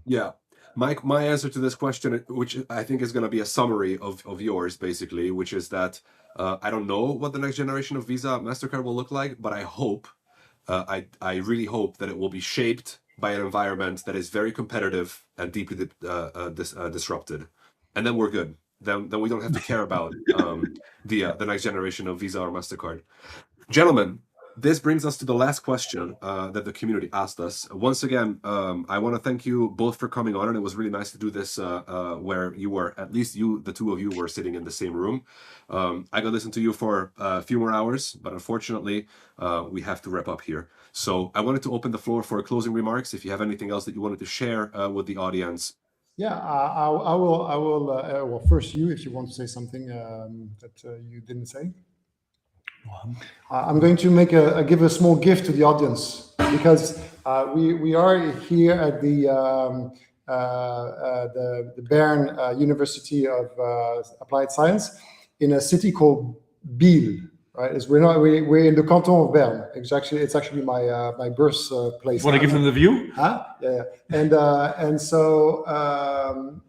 Yeah. My answer to this question, which I think is going to be a summary of yours, basically, which is that I don't know what the next generation of Visa MasterCard will look like, but I hope, I really hope that it will be shaped by an environment that is very competitive and deeply disrupted. And then we're good. Then we don't have to care about the next generation of Visa or MasterCard. Gentlemen, this brings us to the last question that the community asked us. Once again, I want to thank you both for coming on, and it was really nice to do this where you were, at least the two of you were sitting in the same room. I could listen to you for a few more hours, but unfortunately, we have to wrap up here. So I wanted to open the floor for closing remarks. If you have anything else that you wanted to share with the audience. Yeah, I will. Well, first if you want to say something that you didn't say. I'm going to give a small gift to the audience, because we are here at the Bern University of Applied Science in a city called Biel. right? We're in the canton of Bern. It's actually my birthplace. Want to give them the view? Huh? Yeah. And so and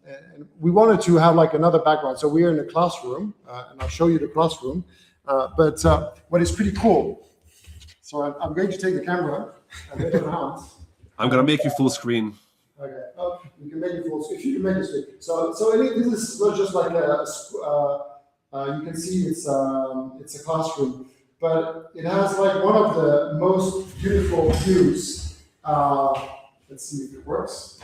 we wanted to have like another background. So we're in a classroom, and I'll show you the classroom. But what is pretty cool. So I'm going to take the camera and make it around. I'm gonna make you full screen. Okay. Oh, you can make it full screen. If you can make it screen. So this is not just like you can see it's a classroom, but it has like one of the most beautiful views. Let's see if it works.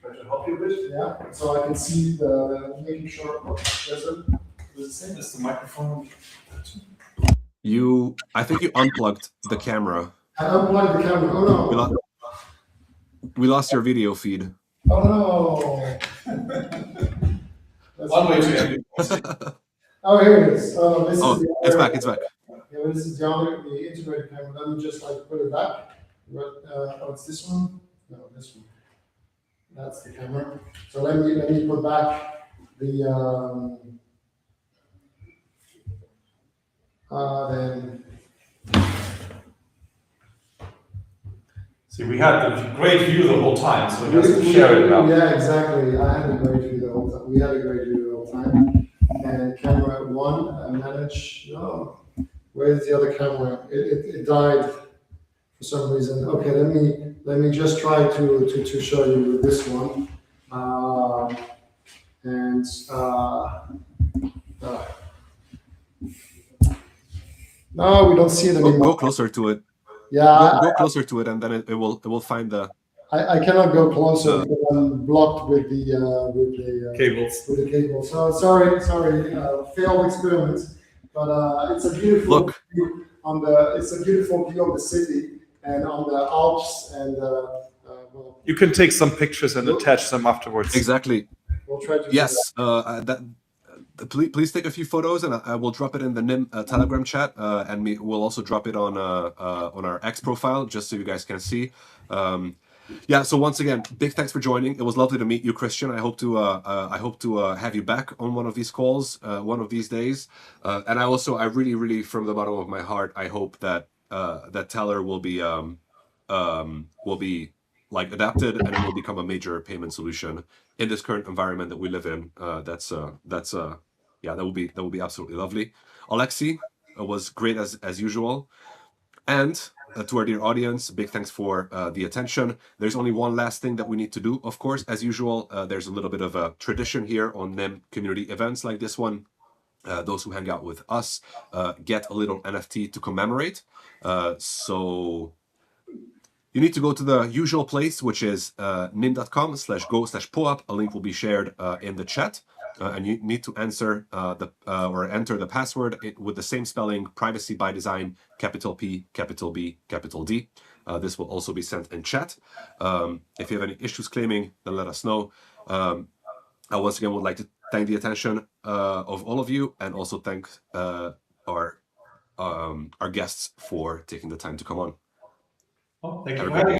Try to help you a bit. Yeah. So I can see making sure. There's the microphone. I think you unplugged the camera. I unplugged the camera. Oh no. We lost your video feed. Oh no. One way to end. Oh, here it is. It's back. It's back. Yeah, this is the integrated camera. Let me just like put it back. It's this one. No, this one. That's the camera. So let me put back the then. See, we had the great view the whole time, so we just share it now. Yeah, exactly. I had a great view the whole time. We had a great view the whole time. And camera one, I managed. No, where's the other camera? It died for some reason. Okay, let me just try to show you this one. No, we don't see it anymore. Go closer to it. Yeah, go closer to it, and then it will find the. I cannot go closer because I'm blocked with the cables. With the cable. So sorry, failed experiment. But it's a beautiful view it's a beautiful view of the city and on the Alps and. You can take some pictures and attach them afterwards. Exactly. We'll try to. Yes. Please take a few photos, and I will drop it in the Nym Telegram chat, and we'll also drop it on our X profile, just so you guys can see. Yeah. So once again, big thanks for joining. It was lovely to meet you, Christian. I hope to have you back on one of these calls one of these days. And I really, from the bottom of my heart, I hope that that Taler will be like adapted, and it will become a major payment solution in this current environment that we live in. That will be absolutely lovely. Alexis, was great as usual. And to our dear audience, big thanks for the attention. There's only one last thing that we need to do, of course, as usual. There's a little bit of a tradition here on Nym community events like this one. Those who hang out with us get a little NFT to commemorate. So you need to go to the usual place, which is nym.com/go/poap. A link will be shared in the chat. And you need to answer enter the password with the same spelling, privacy by design, capital P, capital B, capital D. This will also be sent in chat. If you have any issues claiming, then let us know. I once again would like to thank the attention of all of you, and also thank our guests for taking the time to come on. Oh, thank you. Have a great day.